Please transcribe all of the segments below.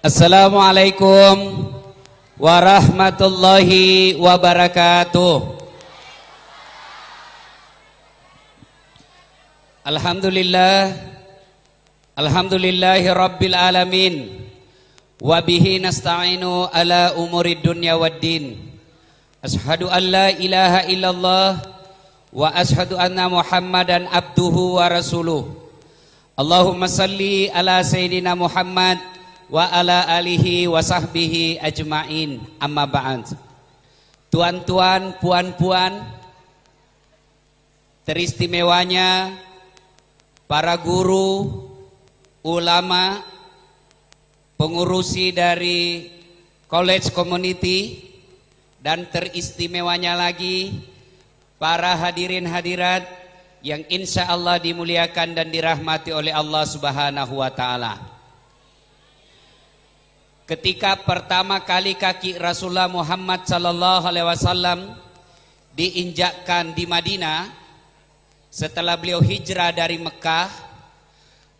Assalamualaikum warahmatullahi wabarakatuh. Alhamdulillahi rabbil alamin. Wabihi nasta'inu ala umurid dunya waddin. Ashhadu an la ilaha illallah wa ashhadu anna Muhammadan abduhu wa rasuluh. Allahumma salli ala sayyidina Muhammad wa ala alihi wa sahbihi ajma'in. Amma ba'd. Tuan-tuan, puan-puan, teristimewanya para guru, ulama, pengurusi dari college community, dan teristimewanya lagi para hadirin hadirat yang insya Allah dimuliakan dan dirahmati oleh Allah Subhanahu wa ta'ala. Ketika pertama kali kaki Rasulullah Muhammad sallallahu alaihi wasallam diinjakkan di Madinah, setelah beliau hijrah dari Mekah,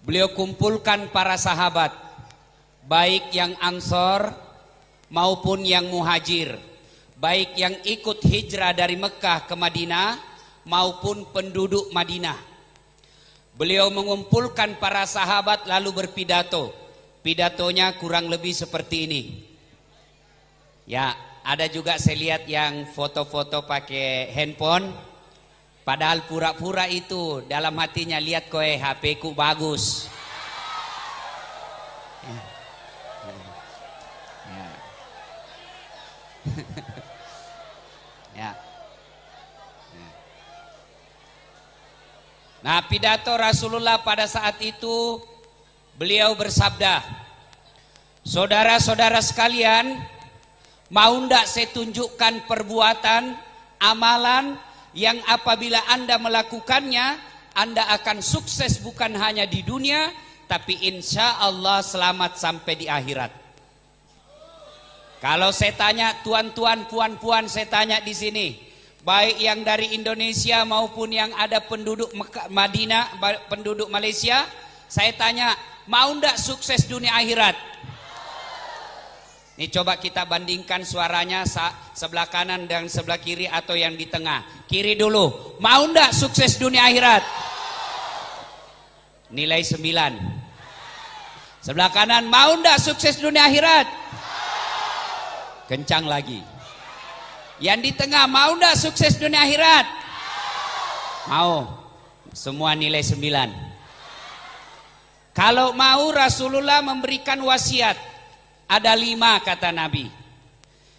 beliau kumpulkan para sahabat, baik yang Ansor maupun yang Muhajir, baik yang ikut hijrah dari Mekah ke Madinah maupun penduduk Madinah. Beliau mengumpulkan para sahabat lalu berpidato. Pidatonya kurang lebih seperti ini. Ya, ada juga saya lihat yang foto-foto pakai handphone, padahal pura-pura itu dalam hatinya lihat kowe HP ku bagus. Ya. Nah, pidato Rasulullah pada saat itu beliau bersabda, saudara-saudara sekalian, mau ndak saya tunjukkan perbuatan, amalan yang apabila Anda melakukannya, Anda akan sukses bukan hanya di dunia, tapi insya Allah selamat sampai di akhirat. Kalau saya tanya tuan-tuan, puan-puan, saya tanya di sini, baik yang dari Indonesia maupun yang ada penduduk Madinah, penduduk Malaysia, saya tanya, mau ndak sukses dunia akhirat? Ini coba kita bandingkan suaranya sebelah kanan dan sebelah kiri atau yang di tengah. Kiri dulu, mau ndak sukses dunia akhirat? Nilai 9. Sebelah kanan, mau ndak sukses dunia akhirat? Kencang lagi. Yang di tengah, mau ndak sukses dunia akhirat? Mau. Semua nilai 9. Kalau mau, Rasulullah memberikan wasiat. Ada 5 kata Nabi.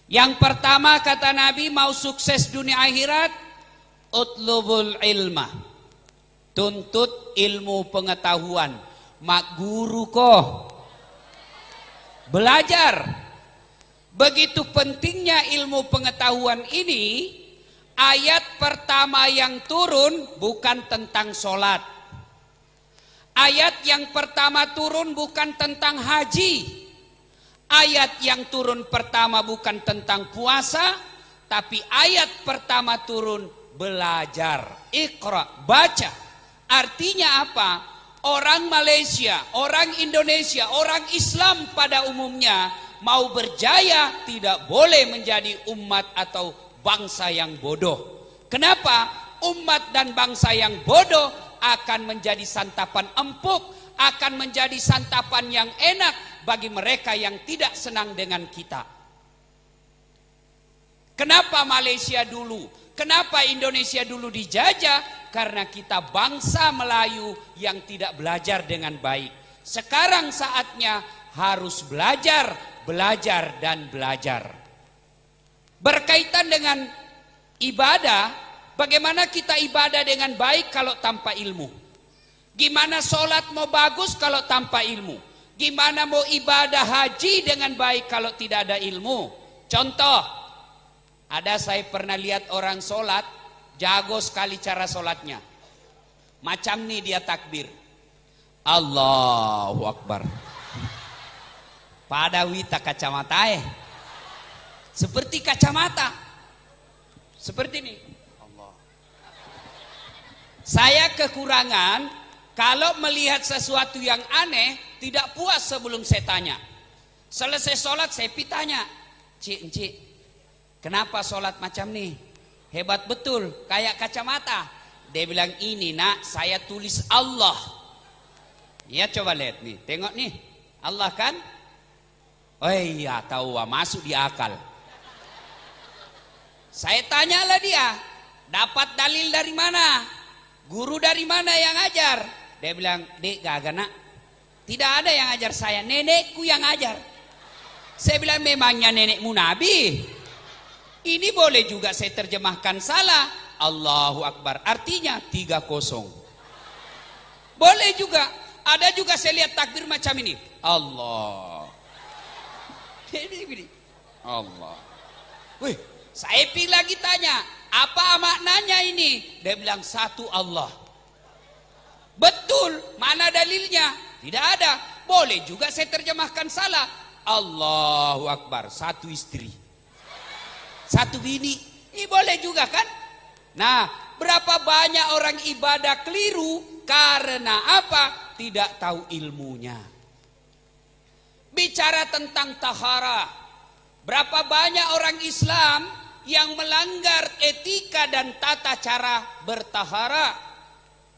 Yang pertama kata Nabi, mau sukses dunia akhirat, utlubul ilma. Tuntut ilmu pengetahuan. Mak guru kok. Belajar. Begitu pentingnya ilmu pengetahuan ini, ayat pertama yang turun bukan tentang sholat. Ayat yang pertama turun bukan tentang haji. Ayat yang turun pertama bukan tentang puasa, tapi ayat pertama turun belajar. Iqra, baca. Artinya apa? Orang Malaysia, orang Indonesia, orang Islam pada umumnya mau berjaya tidak boleh menjadi umat atau bangsa yang bodoh. Kenapa? Umat dan bangsa yang bodoh akan menjadi santapan empuk, akan menjadi santapan yang enak bagi mereka yang tidak senang dengan kita. Kenapa Malaysia dulu? Kenapa Indonesia dulu dijajah? Karena kita bangsa Melayu yang tidak belajar dengan baik. Sekarang saatnya harus belajar, belajar dan belajar. Berkaitan dengan ibadah, bagaimana kita ibadah dengan baik kalau tanpa ilmu? Gimana sholat mau bagus kalau tanpa ilmu? Gimana mau ibadah haji dengan baik kalau tidak ada ilmu? Contoh, ada saya pernah lihat orang sholat, jago sekali cara sholatnya. Macam nih dia takbir, Allahu Akbar. Pada wita kacamata seperti kacamata. Seperti ini. Saya kekurangan kalau melihat sesuatu yang aneh tidak puas sebelum saya tanya. Selesai sholat saya tanya, Cik, kenapa sholat macam nih? Hebat betul, kayak kacamata. Dia bilang, ini nak, saya tulis Allah. Ya coba lihat nih, tengok nih, Allah kan? Oh iya, tahu, masuk di akal. Saya tanyalah dia, dapat dalil dari mana? Guru dari mana yang ajar? Dia bilang, dek gak nak, tidak ada yang ajar saya, nenekku yang ajar. Saya bilang, memangnya nenekmu Nabi? Ini boleh juga saya terjemahkan salah. Allahu Akbar, artinya 3-0. Boleh juga. Ada juga saya lihat takbir macam ini. Allah. Allah. Wih, saya pilih lagi tanya, apa maknanya ini? Dia bilang, satu Allah. Betul, mana dalilnya? Tidak ada. Boleh juga saya terjemahkan salah. Allahu Akbar, satu istri, satu bini. Ini boleh juga kan? Nah, berapa banyak orang ibadah keliru karena apa? Tidak tahu ilmunya. Bicara tentang tahara, berapa banyak orang Islam yang melanggar etika dan tata cara bertahara,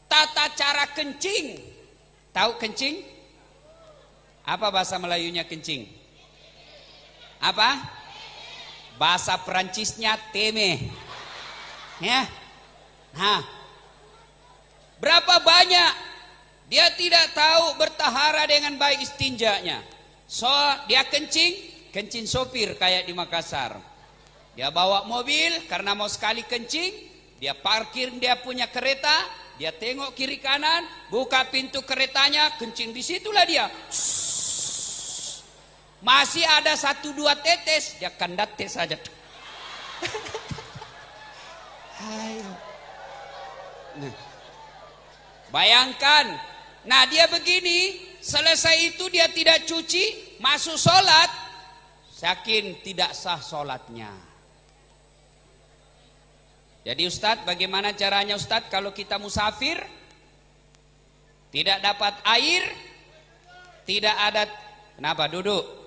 tata cara kencing. Tahu kencing? Apa bahasa Melayunya kencing? Apa? Bahasa Perancisnya teme. Ya. Nah, berapa banyak dia tidak tahu bertahara dengan baik istinjanya. So, dia kencing sopir kayak di Makassar. Dia bawa mobil karena mau sekali kencing, dia parkir dia punya kereta, dia tengok kiri kanan, buka pintu keretanya, kencing di situlah dia. Masih ada 1-2 tetes, dia kandates saja. Nah, bayangkan, nah dia begini, selesai itu dia tidak cuci, masuk sholat, yakin tidak sah sholatnya. Jadi Ustadz, bagaimana caranya Ustadz kalau kita musafir, tidak dapat air, tidak ada, kenapa duduk?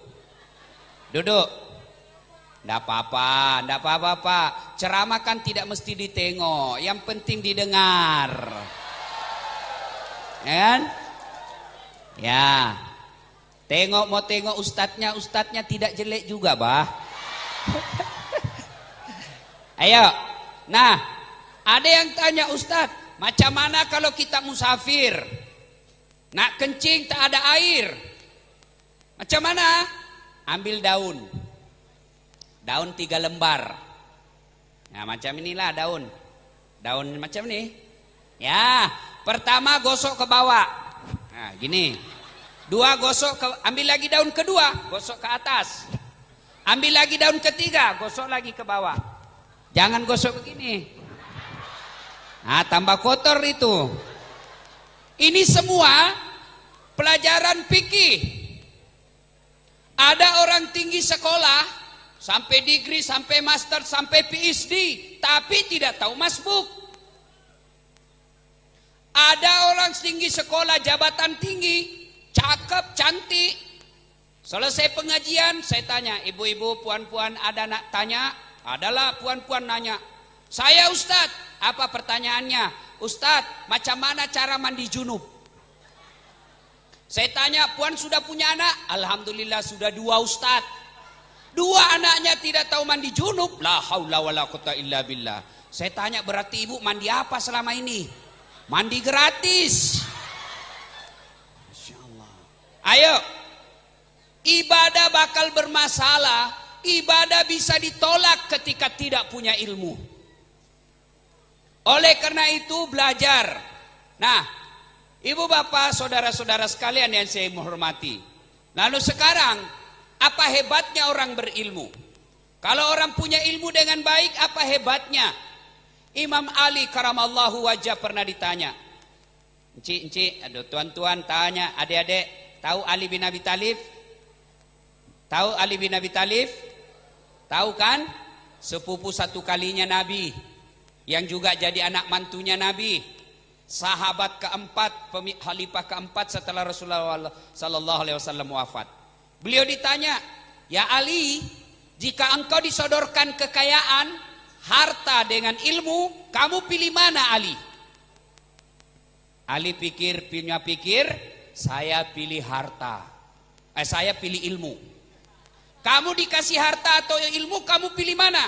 Duduk. Tidak apa-apa, tidak apa-apa. Ceramah kan tidak mesti ditengok, yang penting didengar. Ya kan? Ya. Mau tengok ustadznya tidak jelek juga, bah. Ayo. Nah, ada yang tanya, Ustadz, macam mana kalau kita musafir? Nak kencing tak ada air. Macam mana? Ambil daun 3 lembar. Nah macam inilah daun macam ini. Ya, pertama gosok ke bawah. Nah gini. 2 gosok ke, ambil lagi daun kedua, gosok ke atas. Ambil lagi daun ketiga, gosok lagi ke bawah. Jangan gosok begini. Nah tambah kotor itu. Ini semua pelajaran fikih. Ada orang tinggi sekolah, sampai degree, sampai master, sampai PhD, tapi tidak tahu masbuk. Ada orang tinggi sekolah, jabatan tinggi, cakep, cantik. Selesai pengajian, saya tanya, ibu-ibu, puan-puan, ada nak tanya? Adalah puan-puan nanya. Saya Ustadz, apa pertanyaannya? Ustadz, macam mana cara mandi junub? Saya tanya, puan sudah punya anak? Alhamdulillah sudah 2 Ustaz. 2 anaknya tidak tahu mandi junub. La haula wala quwata illa billah. Saya tanya, berarti ibu mandi apa selama ini? Mandi gratis. Masya Allah. Ayo. Ibadah bakal bermasalah. Ibadah bisa ditolak ketika tidak punya ilmu. Oleh karena itu belajar. Nah, ibu bapak, saudara-saudara sekalian yang saya hormati. Lalu sekarang, apa hebatnya orang berilmu? Kalau orang punya ilmu dengan baik, apa hebatnya? Imam Ali karamallahu wajah pernah ditanya. Encik, aduh tuan-tuan tanya, adik-adik, tahu Ali bin Abi Thalib? Tahu Ali bin Abi Thalib? Tahu kan? Sepupu satu kalinya Nabi, yang juga jadi anak mantunya Nabi. Sahabat keempat, khalifah keempat setelah Rasulullah sallallahu alaihi wasallam wafat. Beliau ditanya, "Ya Ali, jika engkau disodorkan kekayaan, harta dengan ilmu, kamu pilih mana Ali?" Ali punya pikir, saya pilih harta. Saya pilih ilmu. Kamu dikasih harta atau ilmu, kamu pilih mana?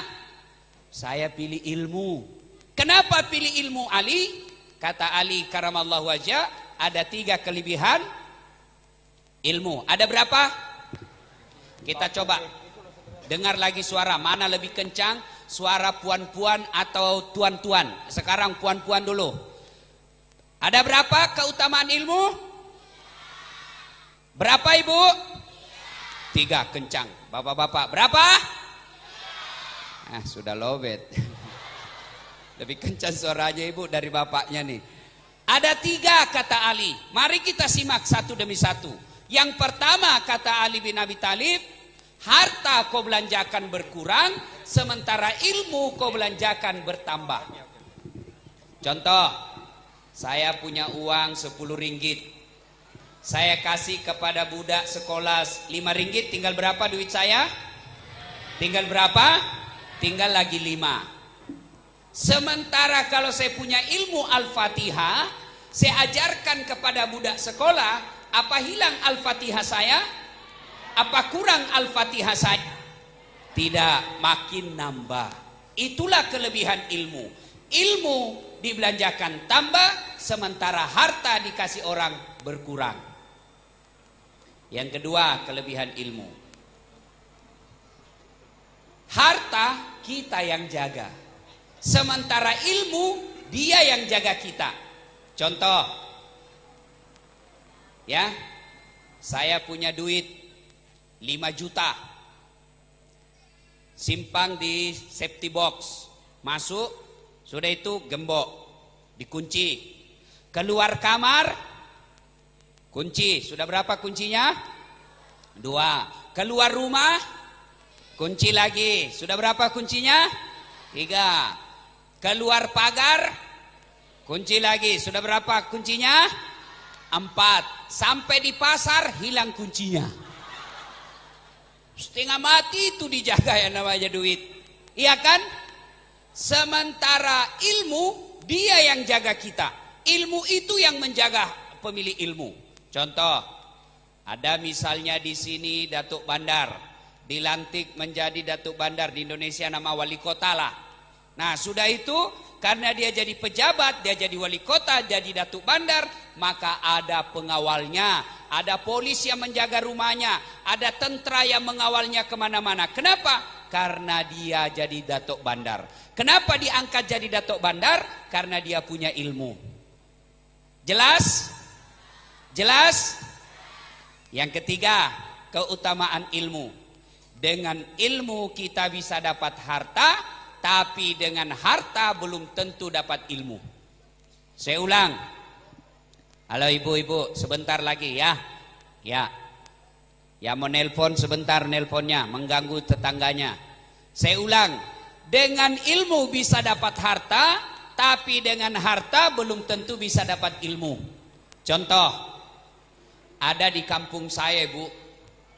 Saya pilih ilmu. Kenapa pilih ilmu Ali? Kata Ali karamallahu wajah, ada 3 kelebihan ilmu. Ada berapa? Kita coba dengar lagi suara, mana lebih kencang, suara puan-puan atau tuan-tuan. Sekarang puan-puan dulu. Ada berapa keutamaan ilmu? Berapa ibu? 3, kencang. Bapak-bapak, berapa? Sudah lowet. Lebih kencang suaranya ibu dari bapaknya nih. Ada 3 kata Ali. Mari kita simak satu demi satu. Yang pertama kata Ali bin Abi Thalib, harta kau belanjakan berkurang, sementara ilmu kau belanjakan bertambah. Contoh, saya punya uang 10 ringgit. Saya kasih kepada budak sekolah 5 ringgit, tinggal berapa duit saya? Tinggal berapa? Tinggal lagi 5. Sementara kalau saya punya ilmu Al-Fatihah, saya ajarkan kepada budak sekolah, apa hilang Al-Fatihah saya? Apa kurang Al-Fatihah saya? Tidak, makin nambah. Itulah kelebihan ilmu. Ilmu dibelanjakan tambah, sementara harta dikasih orang berkurang. Yang kedua kelebihan ilmu, harta kita yang jaga, sementara ilmu dia yang jaga kita. Contoh, ya, saya punya duit 5 juta, simpang di safety box, masuk, sudah itu gembok, dikunci, keluar kamar, kunci, sudah berapa kuncinya? 2. Keluar rumah, kunci lagi, sudah berapa kuncinya? 3. Keluar pagar, kunci lagi, sudah berapa kuncinya? 4. Sampai di pasar hilang kuncinya. Setengah mati itu dijaga yang namanya duit, iya kan? Sementara ilmu dia yang jaga kita. Ilmu itu yang menjaga pemilik ilmu. Contoh, ada misalnya di sini Datuk Bandar, dilantik menjadi Datuk Bandar di Indonesia, nama wali kota lah. Nah sudah itu, karena dia jadi pejabat, dia jadi wali kota, jadi Datuk Bandar, maka ada pengawalnya, ada polis yang menjaga rumahnya, ada tentara yang mengawalnya kemana-mana. Kenapa? Karena dia jadi Datuk Bandar. Kenapa diangkat jadi Datuk Bandar? Karena dia punya ilmu. Jelas? Jelas? Yang ketiga, keutamaan ilmu. Dengan ilmu kita bisa dapat harta, tapi dengan harta belum tentu dapat ilmu. Saya ulang. Halo ibu-ibu, sebentar lagi ya. Ya. Ya mau nelpon sebentar, nelponnya mengganggu tetangganya. Saya ulang, dengan ilmu bisa dapat harta, tapi dengan harta belum tentu bisa dapat ilmu. Contoh, ada di kampung saya bu,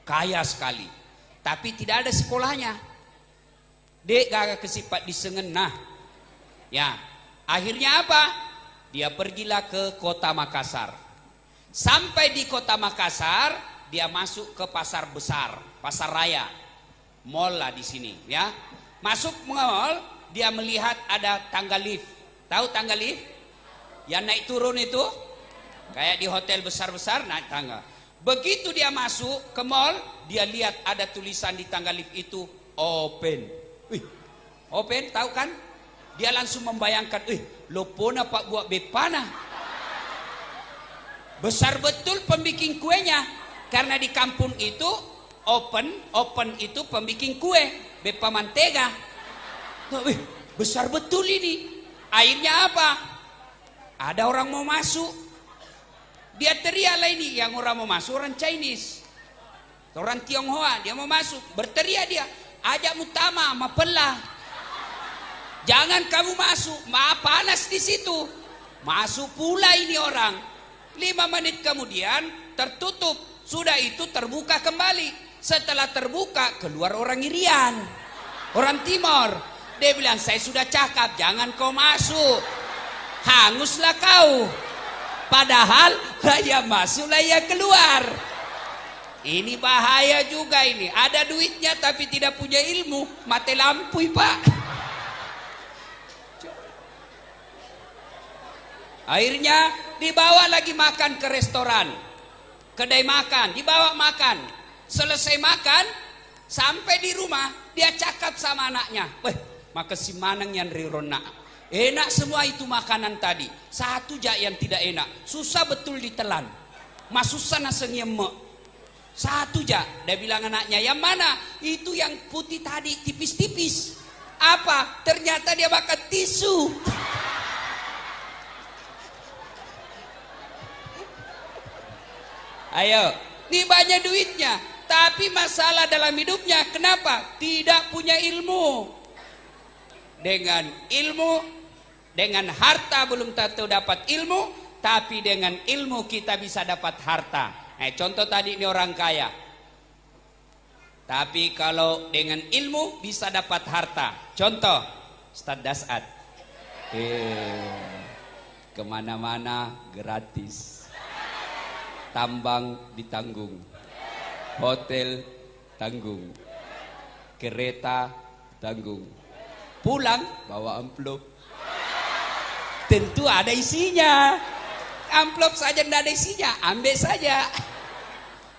kaya sekali, tapi tidak ada sekolahnya. Dek gak kesipat disengenah. Ya, akhirnya apa? Dia pergilah ke kota Makassar. Sampai di kota Makassar, dia masuk ke pasar besar, pasar raya, mall lah di sini, ya. Masuk mall, dia melihat ada tangga lift. Tahu tangga lift? Yang naik turun itu, kayak di hotel besar-besar naik tangga. Begitu dia masuk ke mall, dia lihat ada tulisan di tangga lift itu open. Wih, open, tahu kan? Dia langsung membayangkan, lopona pak buat bepana. Besar betul pembikin kuenya. Karena di kampung itu open itu pembikin kue, bepa mantega. Wih, besar betul ini. Akhirnya apa? Ada orang mau masuk. Dia teriak lah ini, yang orang mau masuk orang Chinese, orang Tionghoa, dia mau masuk. Berteriak dia, ajak mutama, mapelah. Jangan kamu masuk, panas di situ. Masuk pula ini orang. 5 menit kemudian tertutup Sudah itu terbuka kembali. Setelah terbuka keluar orang Irian, orang Timor. Dia bilang, saya sudah cakap, jangan kau masuk, hanguslah kau. Padahal saya masuk, saya keluar. Ini bahaya juga ini. Ada duitnya tapi tidak punya ilmu, mati lampu Pak. Akhirnya dibawa lagi makan ke restoran, kedai makan, dibawa makan. Selesai makan, sampai di rumah dia cakap sama anaknya, "Weh, makasih manang yang rirona. Enak semua itu makanan tadi. Satu aja yang tidak enak, susah betul ditelan. Masusah nasengnya mek. Satu aja." Dia bilang anaknya, "Yang mana?" "Itu yang putih tadi, tipis-tipis." "Apa?" Ternyata dia makan tisu. Ayo, ini banyak duitnya, tapi masalah dalam hidupnya. Kenapa? Tidak punya ilmu. Dengan ilmu, dengan harta belum tentu dapat ilmu, tapi dengan ilmu kita bisa dapat harta. Contoh tadi ini orang kaya. Tapi kalau dengan ilmu bisa dapat harta. Contoh, Ustaz Dasat. Kemana-mana gratis. Tambang ditanggung, hotel tanggung, kereta tanggung, pulang bawa amplop. Tentu ada isinya. Amplop saja tidak ada isinya, ambil saja.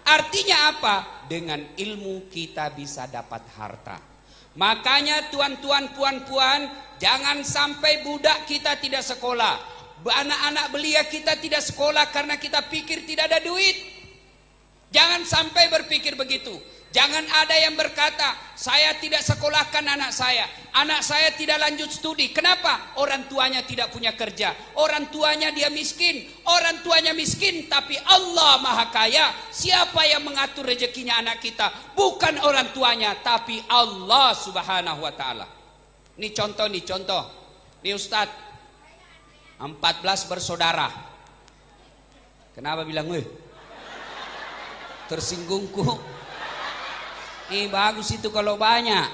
Artinya apa? Dengan ilmu kita bisa dapat harta. Makanya tuan-tuan, puan-puan, jangan sampai budak kita tidak sekolah. Anak-anak belia kita tidak sekolah karena kita pikir tidak ada duit. Jangan sampai berpikir begitu. Jangan ada yang berkata, "Saya tidak sekolahkan anak saya tidak lanjut studi." Kenapa? Orang tuanya tidak punya kerja, orang tuanya dia miskin. Orang tuanya miskin tapi Allah Maha Kaya. Siapa yang mengatur rezekinya anak kita? Bukan orang tuanya, tapi Allah Subhanahu wa Ta'ala. Ini contoh. Nih Ustadz, 14 bersaudara. Kenapa bilang weh? Tersinggungku. Bagus itu kalau banyak.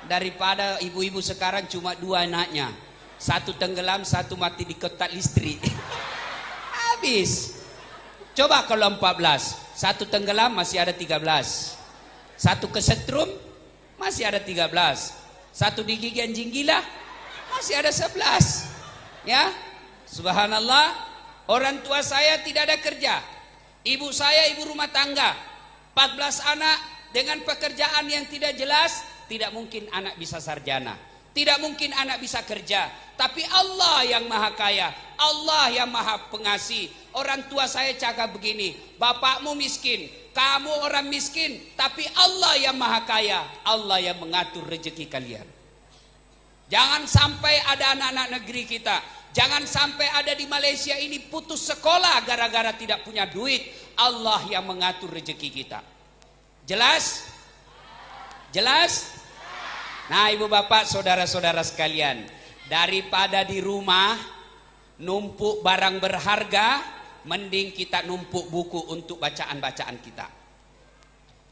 Daripada ibu-ibu sekarang cuma 2 anaknya. 1 tenggelam, 1 mati di kotak listrik. Habis. Coba kalau 14. 1 tenggelam masih ada 13. 1 kesetrum masih ada 13. 1 digigit anjing gila masih ada 11. Ya, subhanallah. Orang tua saya tidak ada kerja. Ibu saya ibu rumah tangga. 14 anak dengan pekerjaan yang tidak jelas. Tidak mungkin anak bisa sarjana, tidak mungkin anak bisa kerja. Tapi Allah yang Maha Kaya, Allah yang Maha Pengasih. Orang tua saya cakap begini, "Bapakmu miskin, kamu orang miskin, tapi Allah yang Maha Kaya, Allah yang mengatur rezeki kalian." Jangan sampai ada anak-anak negeri kita, jangan sampai ada di Malaysia ini putus sekolah gara-gara tidak punya duit. Allah yang mengatur rezeki kita. Jelas? Jelas? Nah, ibu bapak, saudara-saudara sekalian, daripada di rumah numpuk barang berharga, mending kita numpuk buku untuk bacaan-bacaan kita.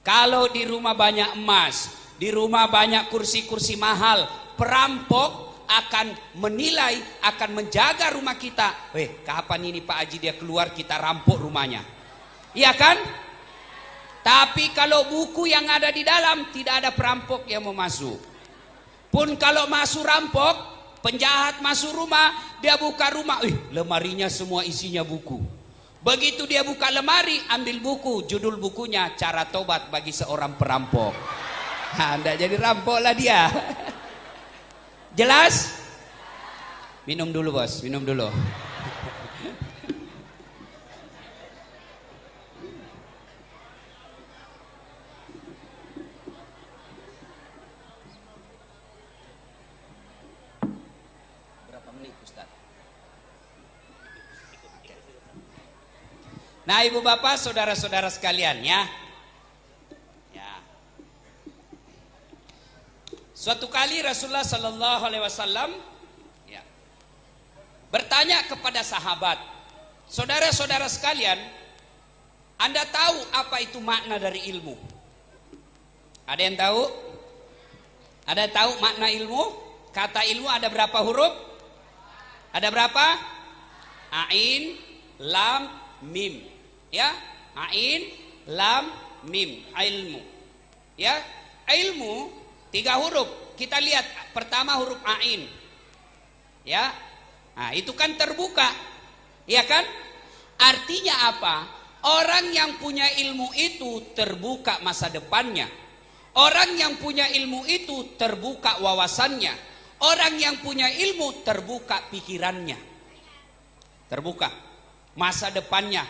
Kalau di rumah banyak emas, di rumah banyak kursi-kursi mahal, perampok akan menilai, akan menjaga rumah kita. Kapan ini Pak Haji dia keluar, kita rampok rumahnya. Iya kan? Tapi kalau buku yang ada di dalam, tidak ada perampok yang mau masuk. Pun kalau masuk rampok, penjahat masuk rumah, dia buka rumah, lemarinya semua isinya buku. Begitu dia buka lemari, ambil buku, judul bukunya Cara Tobat Bagi Seorang Perampok. Anda jadi rampok lah dia. Jelas? Minum dulu bos, minum dulu. Berapa menit Ustaz? Nah ibu bapak, saudara-saudara sekalian ya. Suatu kali Rasulullah Sallallahu Alaihi Wasallam bertanya kepada sahabat, saudara-saudara sekalian, Anda tahu apa itu makna dari ilmu? Ada yang tahu? Ada tahu makna ilmu? Kata ilmu ada berapa huruf? Ada berapa? Ain, lam, mim. Ya, ain, lam, mim. Ilmu. Ya, ilmu 3 huruf. Kita lihat pertama huruf ain. Ya, nah, itu kan terbuka, ya kan? Artinya apa? Orang yang punya ilmu itu terbuka masa depannya. Orang yang punya ilmu itu terbuka wawasannya. Orang yang punya ilmu terbuka pikirannya. Terbuka masa depannya.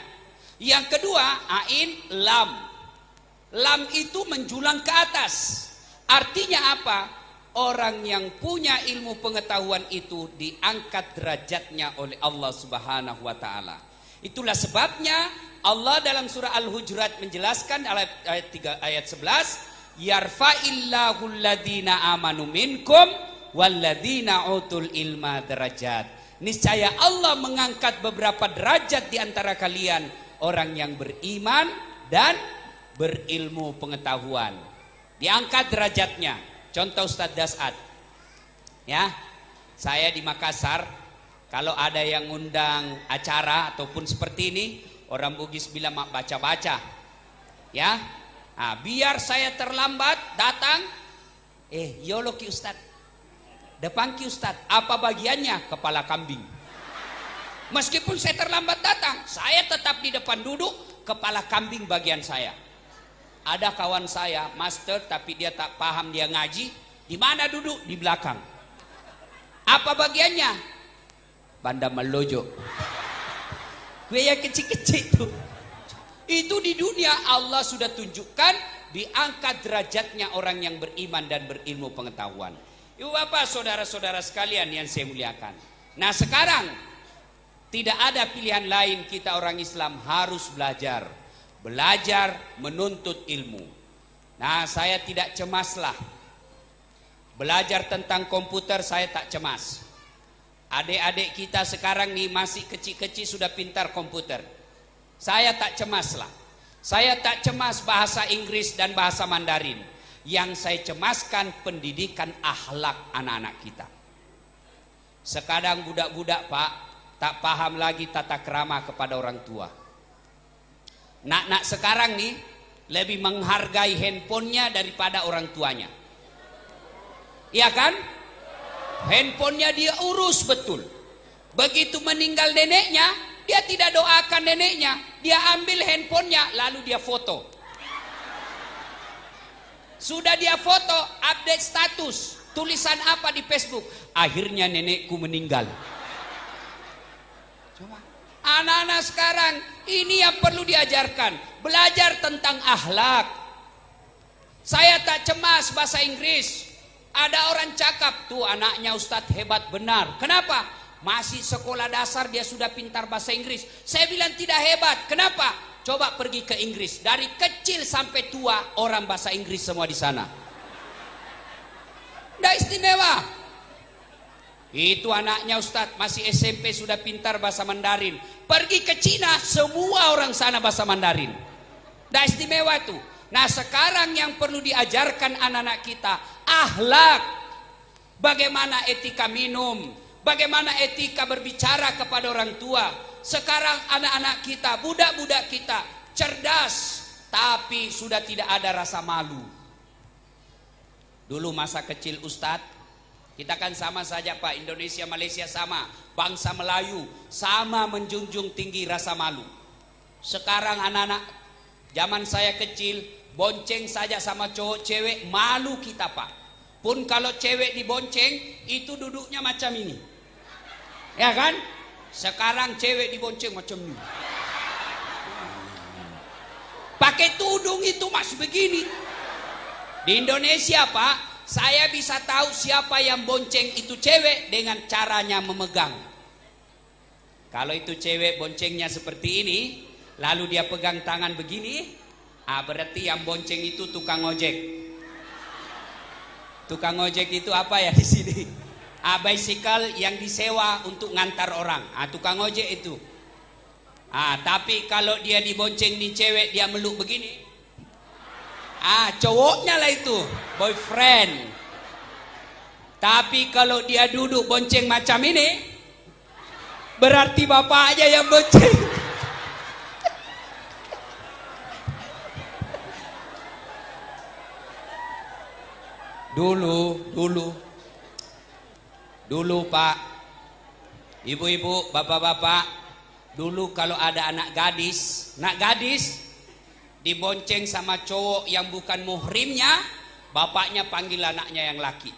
Yang kedua, ain, lam. Lam itu menjulang ke atas. Artinya apa? Orang yang punya ilmu pengetahuan itu diangkat derajatnya oleh Allah Subhanahu wa taala. Itulah sebabnya Allah dalam surah Al-Hujurat menjelaskan ayat 11, yarfa'illahu alladhina amanu minkum walladhina utul ilma derajat. Niscaya Allah mengangkat beberapa derajat di antara kalian, orang yang beriman dan berilmu pengetahuan. Diangkat derajatnya. Contoh Ustadz Das'ad. Ya, saya di Makassar, kalau ada yang ngundang acara ataupun seperti ini, orang Bugis bilang mak baca-baca. Ya, nah, biar saya terlambat datang, yolo ki Ustadz, depan ki Ustadz, apa bagiannya? Kepala kambing. Meskipun saya terlambat datang, saya tetap di depan duduk, kepala kambing bagian saya. Ada kawan saya, master, tapi dia tak paham, dia ngaji. Di mana duduk? Di belakang. Apa bagiannya? Banda melojo. Gue yang kecil-kecil itu. Itu di dunia Allah sudah tunjukkan, diangkat derajatnya orang yang beriman dan berilmu pengetahuan. Ibu bapak, saudara-saudara sekalian yang saya muliakan. Nah sekarang, tidak ada pilihan lain, kita orang Islam harus belajar. Belajar menuntut ilmu. Nah saya tidak cemaslah. Belajar tentang komputer saya tak cemas. Adik-adik kita sekarang nih masih kecil-kecil sudah pintar komputer. Saya tak cemaslah. Saya tak cemas bahasa Inggris dan bahasa Mandarin. Yang saya cemaskan pendidikan akhlak anak-anak kita. Sekarang budak-budak pak tak paham lagi tata krama kepada orang tua. Nak-nak sekarang nih lebih menghargai handphonenya daripada orang tuanya. Iya kan? Handphonenya dia urus betul. Begitu meninggal neneknya, dia tidak doakan neneknya. Dia ambil handphonenya lalu dia foto. Sudah dia foto, update status. Tulisan apa di Facebook? Akhirnya nenekku meninggal. Coba. Anak-anak sekarang ini yang perlu diajarkan. Belajar tentang akhlak. Saya tak cemas bahasa Inggris. Ada orang cakap, tuh anaknya Ustadz hebat benar. Kenapa? Masih sekolah dasar dia sudah pintar bahasa Inggris. Saya bilang tidak hebat. Kenapa? Coba pergi ke Inggris. Dari kecil sampai tua orang bahasa Inggris semua di sana. Tidak istimewa. Itu anaknya Ustadz masih SMP sudah pintar bahasa Mandarin. Pergi ke Cina semua orang sana bahasa Mandarin. Tidak istimewa itu. Nah sekarang yang perlu diajarkan anak-anak kita akhlak. Bagaimana etika minum, bagaimana etika berbicara kepada orang tua. Sekarang anak-anak kita, budak-budak kita cerdas, tapi sudah tidak ada rasa malu. Dulu masa kecil Ustadz, kita kan sama saja Pak, Indonesia Malaysia sama, bangsa Melayu sama menjunjung tinggi rasa malu. Sekarang anak-anak zaman saya kecil, bonceng saja sama cowok cewek malu kita Pak. Pun kalau cewek dibonceng itu duduknya macam ini. Ya kan? Sekarang cewek dibonceng macam ini. Pakai tudung itu masih begini. Di Indonesia Pak, saya bisa tahu siapa yang bonceng itu cewek dengan caranya memegang. Kalau itu cewek boncengnya seperti ini, lalu dia pegang tangan begini, berarti yang bonceng itu tukang ojek. Tukang ojek itu apa ya di sini? Bicycle yang disewa untuk ngantar orang. Tukang ojek itu. Tapi kalau dia dibonceng nih cewek, dia meluk begini. Cowoknya lah itu, boyfriend. Tapi kalau dia duduk bonceng macam ini, berarti bapaknya yang bonceng. Dulu Pak, ibu-ibu, bapak-bapak, dulu kalau ada anak gadis dibonceng sama cowok yang bukan muhrimnya, bapaknya panggil anaknya yang laki.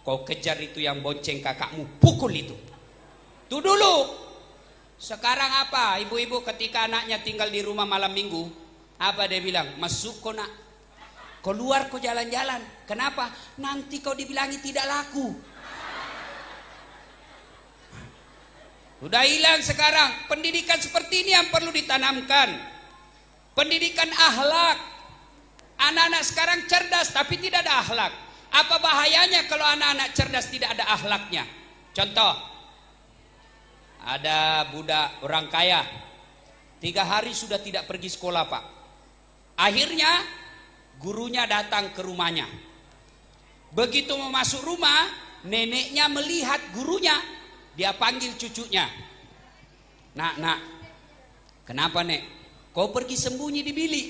Kau kejar itu yang bonceng kakakmu, pukul itu. Itu dulu. Sekarang apa? Ibu-ibu ketika anaknya tinggal di rumah malam minggu, apa dia bilang? Masuk kau nak, keluar kau jalan-jalan. Kenapa? Nanti kau dibilangi tidak laku. Sudah hilang sekarang. Pendidikan seperti ini yang perlu ditanamkan. Pendidikan akhlak. Anak-anak sekarang cerdas tapi tidak ada akhlak. Apa bahayanya kalau anak-anak cerdas tidak ada akhlaknya? Contoh, ada budak orang kaya 3 hari sudah tidak pergi sekolah Pak. Akhirnya gurunya datang ke rumahnya. Begitu mau masuk rumah, neneknya melihat gurunya. Dia panggil cucunya. Nak, kenapa nek? Kau pergi sembunyi di bilik.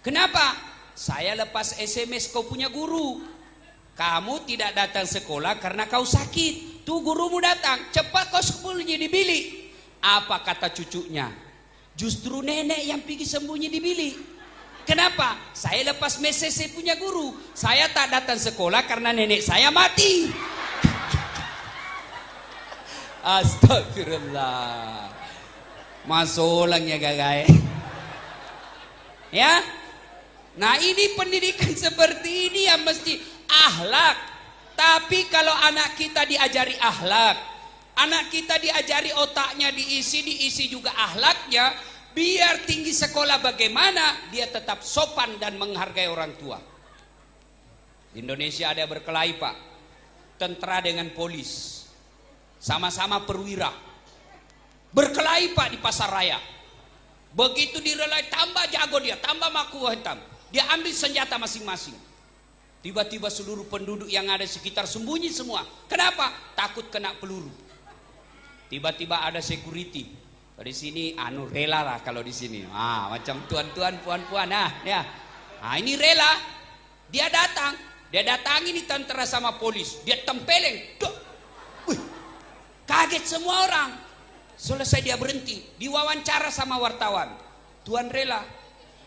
Kenapa? Saya lepas SMS kau punya guru. Kamu tidak datang sekolah karena kau sakit. Tuh gurumu datang, cepat kau sembunyi di bilik. Apa kata cucunya? Justru nenek yang pergi sembunyi di bilik. Kenapa? Saya lepas message saya punya guru. Saya tak datang sekolah karena nenek saya mati. Astagfirullah. Masolangnya gagai. Ya. Nah ini pendidikan seperti ini yang mesti akhlak. Tapi kalau anak kita diajari akhlak, anak kita diajari otaknya diisi juga akhlaknya, biar tinggi sekolah bagaimana, dia tetap sopan dan menghargai orang tua. Di Indonesia ada berkelahi Pak, tentara dengan polis. Sama-sama perwira. Berkelahi Pak di pasar raya. Begitu direlai tambah jago dia, tambah maku hitam. Dia ambil senjata masing-masing. Tiba-tiba seluruh penduduk yang ada sekitar sembunyi semua. Kenapa? Takut kena peluru. Tiba-tiba ada security. Di sini rela lah kalau di sini. Macam tuan-tuan, puan-puan. Ini rela. Dia datang. Dia datang ini tentara sama polis. Dia tempeleng. Kaget semua orang. Selesai dia berhenti. Diwawancara sama wartawan. Tuan rela.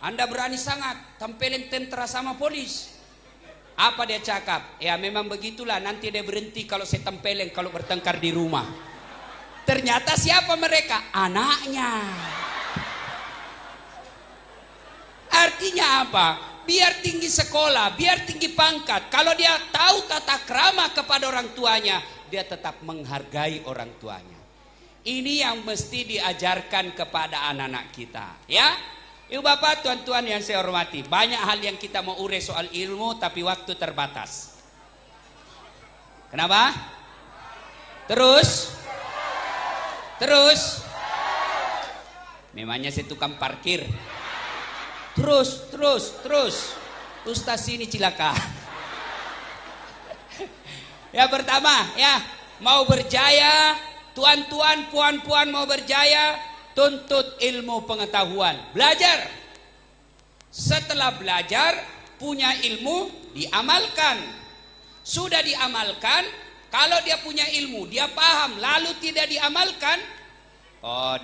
Anda berani sangat. Tempeleng tentara sama polis. Apa dia cakap? Ya memang begitulah. Nanti dia berhenti kalau saya tempeleng. Kalau bertengkar di rumah. Ternyata siapa mereka? Anaknya. Artinya apa? Biar tinggi sekolah, biar tinggi pangkat. Kalau dia tahu tata krama kepada orang tuanya, dia tetap menghargai orang tuanya. Ini yang mesti diajarkan kepada anak-anak kita. Ya, ibu bapak, tuan-tuan yang saya hormati. Banyak hal yang kita mau urai soal ilmu, tapi waktu terbatas. Kenapa? Terus. Memangnya saya tukang parkir. Terus. Ustaz ini cilaka. Ya pertama, ya mau berjaya, tuan-tuan, puan-puan mau berjaya, tuntut ilmu pengetahuan, belajar. Setelah belajar, punya ilmu, diamalkan. Sudah diamalkan, kalau dia punya ilmu, dia paham, lalu tidak diamalkan,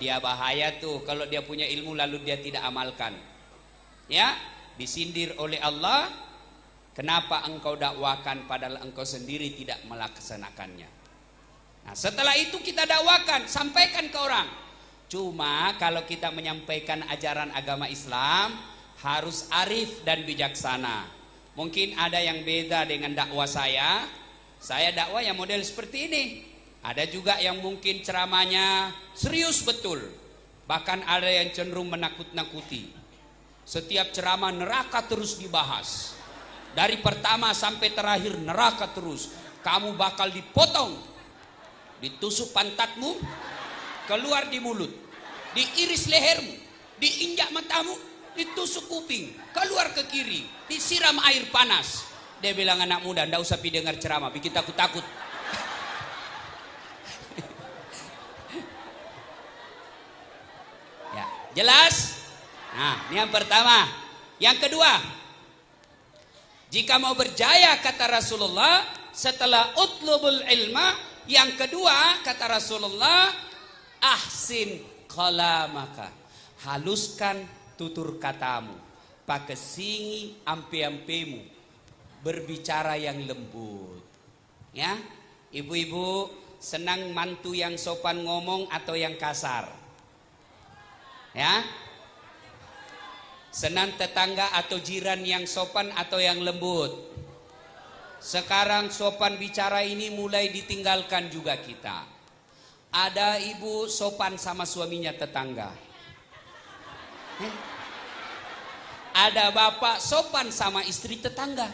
dia bahaya tuh kalau dia punya ilmu lalu dia tidak amalkan. Ya, disindir oleh Allah. Kenapa engkau dakwakan padahal engkau sendiri tidak melaksanakannya? Nah, setelah itu kita dakwakan, sampaikan ke orang. Cuma kalau kita menyampaikan ajaran agama Islam harus arif dan bijaksana. Mungkin ada yang beda dengan dakwah saya. Saya dakwah yang model seperti ini. Ada juga yang mungkin ceramahnya serius betul. Bahkan ada yang cenderung menakut-nakuti. Setiap ceramah neraka terus dibahas. Dari pertama sampai terakhir neraka terus. Kamu bakal dipotong, ditusuk pantatmu, keluar di mulut. diiris lehermu, diinjak matamu, ditusuk kuping, keluar ke kiri, disiram air panas. Dia bilang, anak muda, ndak usah pi dengar ceramah, bikin takut-takut. Ya, jelas? Nah, ini yang pertama. Yang kedua, jika mau berjaya kata Rasulullah, setelah utlubul ilma, yang kedua kata Rasulullah, ahsin kalamaka, haluskan tutur katamu, pakesingi ampe-ampemu, berbicara yang lembut. Ya, ibu-ibu senang mantu yang sopan ngomong atau yang kasar? Ya, senang tetangga atau jiran yang sopan atau yang lembut? Sekarang sopan bicara ini mulai ditinggalkan juga kita. Ada ibu sopan sama suaminya tetangga. Ada bapak sopan sama istri tetangga.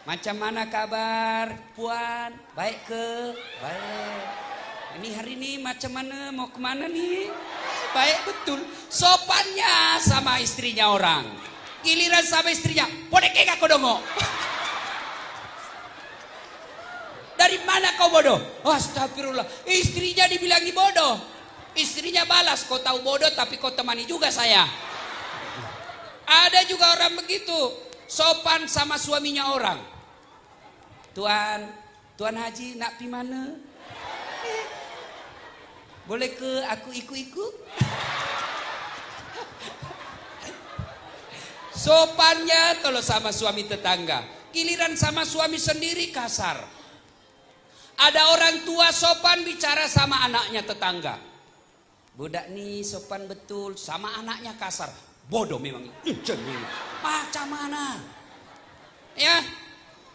Macam mana kabar, Puan? Baik ke? Baik. Ini hari ini macam mana? Mau kemana nih? Baik betul. Sopannya sama istrinya orang. Giliran sama istrinya, podeke gak kodomo? Dari mana kau bodoh? Astagfirullah. Istrinya dibilangi bodoh. Istrinya balas, kau tahu bodoh tapi kau temani juga saya. Ada juga orang begitu, sopan sama suaminya orang. Tuan Haji nak pi mana? Boleh ke aku ikut-ikut? Sopannya kalau sama suami tetangga, giliran sama suami sendiri kasar. Ada orang tua sopan bicara sama anaknya tetangga. Budak nih sopan betul, sama anaknya kasar. Bodoh memang. Macam mana? Ya,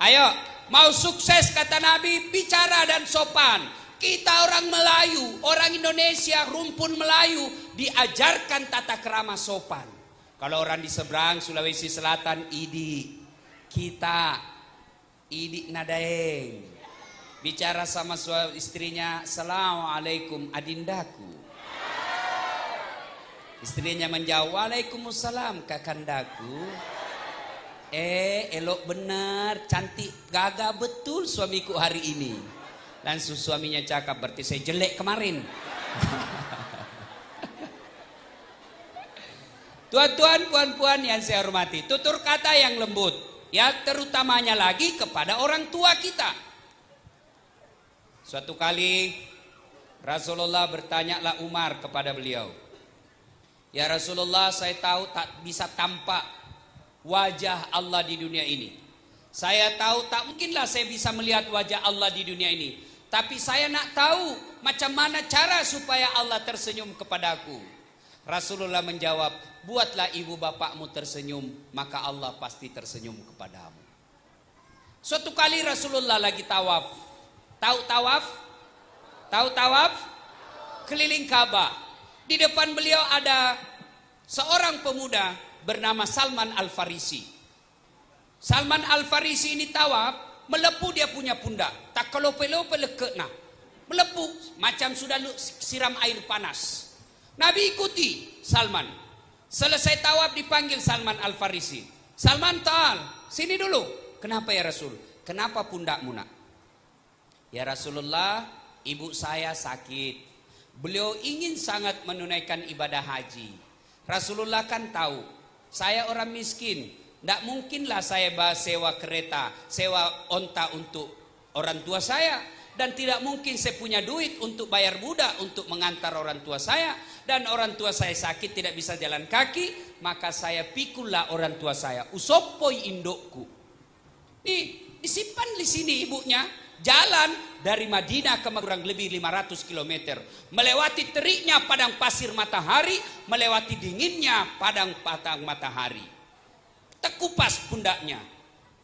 ayo, mau sukses kata Nabi, bicara dan sopan. Kita orang Melayu, orang Indonesia, rumpun Melayu, diajarkan tata krama sopan. Kalau orang di seberang Sulawesi Selatan, idi, kita, idi nadaeng. Bicara sama istrinya, assalamualaikum adindaku. Istrinya menjawab, waalaikumsalam kakandaku. Elok benar, cantik, gagah betul suamiku hari ini. Langsung suaminya cakap, berarti saya jelek kemarin. Tuan-tuan, puan-puan yang saya hormati, tutur kata yang lembut, ya terutamanya lagi kepada orang tua kita. Suatu kali Rasulullah bertanyalah Umar kepada beliau, ya Rasulullah, saya tahu tak bisa tampak wajah Allah di dunia ini. Saya tahu tak mungkinlah saya bisa melihat wajah Allah di dunia ini. Tapi saya nak tahu macam mana cara supaya Allah tersenyum kepadaku. Rasulullah menjawab, buatlah ibu bapakmu tersenyum, maka Allah pasti tersenyum kepadamu. Suatu kali Rasulullah lagi tawaf. Tahu tawaf? Tahu tawaf? Keliling Ka'bah. Di depan beliau ada seorang pemuda bernama Salman Al-Farisi. Salman Al-Farisi ini tawaf, melepuh dia punya pundak. Tak kelope-lope lekek nah. Melepuh, macam sudah siram air panas. Nabi ikuti Salman. Selesai tawaf dipanggil Salman Al-Farisi. Salman, ta'al, sini dulu. Kenapa ya Rasul? Kenapa pundakmu nak? Ya Rasulullah, ibu saya sakit. Beliau ingin sangat menunaikan ibadah haji. Rasulullah kan tahu, saya orang miskin. Tidak mungkinlah saya sewa kereta, sewa onta untuk orang tua saya. Dan tidak mungkin saya punya duit untuk bayar budak untuk mengantar orang tua saya. Dan orang tua saya sakit tidak bisa jalan kaki. Maka saya pikullah orang tua saya. Usopoi indokku. Nih, disimpan di sini ibunya. Jalan dari Madinah ke kurang lebih 500 km. Melewati teriknya padang pasir matahari, melewati dinginnya padang matahari. Terkupas pundaknya.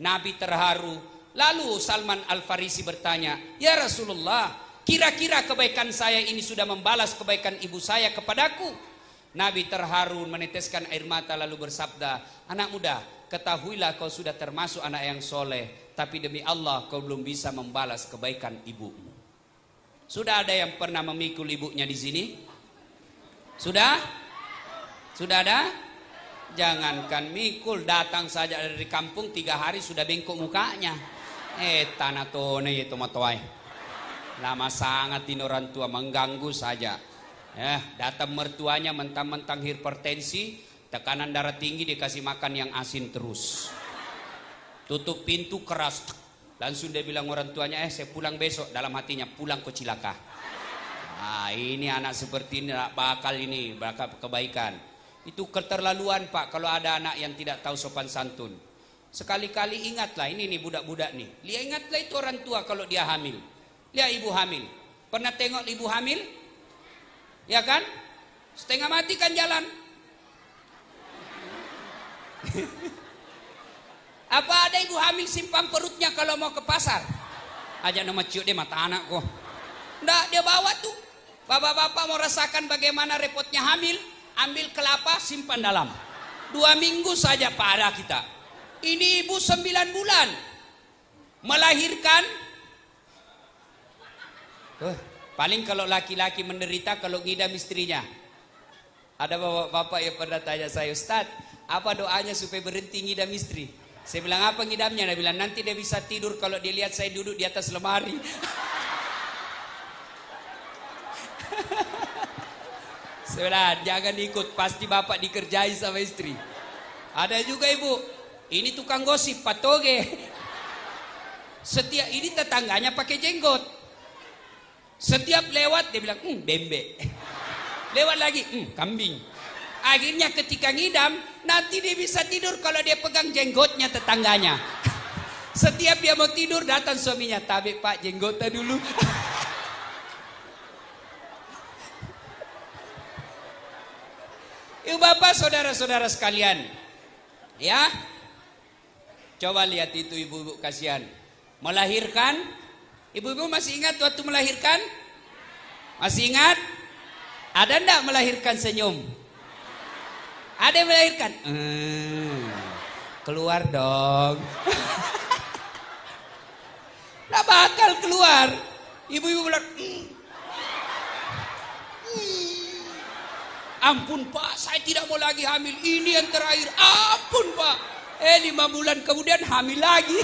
Nabi terharu. Lalu Salman Al-Farisi bertanya, ya Rasulullah, kira-kira kebaikan saya ini sudah membalas kebaikan ibu saya kepadaku? Nabi terharu meneteskan air mata lalu bersabda, anak muda, ketahuilah kau sudah termasuk anak yang soleh. Tapi demi Allah kau belum bisa membalas kebaikan ibumu. Sudah ada yang pernah memikul ibunya di sini? Sudah? Sudah ada? Jangankan mikul, datang saja dari kampung 3 hari sudah bengkok mukanya. Tanah tone itu matoai. Lama sangat ini orang tua, mengganggu saja. Datang mertuanya mentang-mentang hipertensi, tekanan darah tinggi, dikasih makan yang asin terus. Tutup pintu keras. Langsung dia bilang orang tuanya, saya pulang besok. Dalam hatinya, pulang ke Cilaka. Ini anak seperti ini bakal kebaikan. Itu keterlaluan Pak, kalau ada anak yang tidak tahu sopan santun. Sekali-kali ingatlah, ini nih budak-budak nih. Ingatlah itu orang tua kalau dia hamil. Lihat ibu hamil. Pernah tengok ibu hamil? Ya kan? Setengah mati kan jalan. Apa ada ibu hamil simpang perutnya kalau mau ke pasar? Ajak nama ciuk dia mata anak kok. Nggak, dia bawa tuh. Bapak-bapak mau rasakan bagaimana repotnya hamil. Ambil kelapa, simpan dalam. 2 minggu saja parah kita. Ini ibu 9 bulan. Melahirkan. Paling kalau laki-laki menderita kalau ngidam istrinya. Ada bapak-bapak yang pernah tanya saya, Ustaz, apa doanya supaya berhenti ngidam istri? Saya bilang, apa ngidamnya? Dia bilang, nanti dia bisa tidur kalau dia lihat saya duduk di atas lemari. Saya bilang, jangan ikut, pasti bapak dikerjai sama istri. Ada juga ibu, ini tukang gosip, patoge. Setiap ini tetangganya pakai jenggot. Setiap lewat dia bilang, bembe. Lewat lagi, kambing. Akhirnya ketika ngidam, nanti dia bisa tidur kalau dia pegang jenggotnya tetangganya. Setiap dia mau tidur, datang suaminya, tabe Pak, jenggotnya dulu. Ibu bapak, saudara-saudara sekalian, ya, coba lihat itu ibu-ibu kasihan, melahirkan. Ibu-ibu masih ingat waktu melahirkan? Masih ingat? Ada enggak melahirkan senyum? Ada yang melahirkan? Keluar dong. Nggak bakal keluar. Ibu-ibu bilang, ampun Pak, saya tidak mau lagi hamil. Ini yang terakhir. Ampun Pak. 5 bulan kemudian hamil lagi.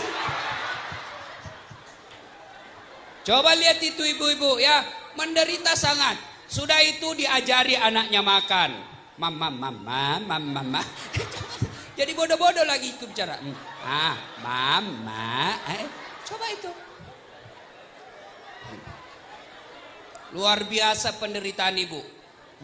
Coba lihat itu ibu-ibu ya, menderita sangat. Sudah itu diajari anaknya makan. Mama. Jadi bodoh-bodoh lagi ikut bicara. Mama. Coba itu. Luar biasa penderitaan ibu.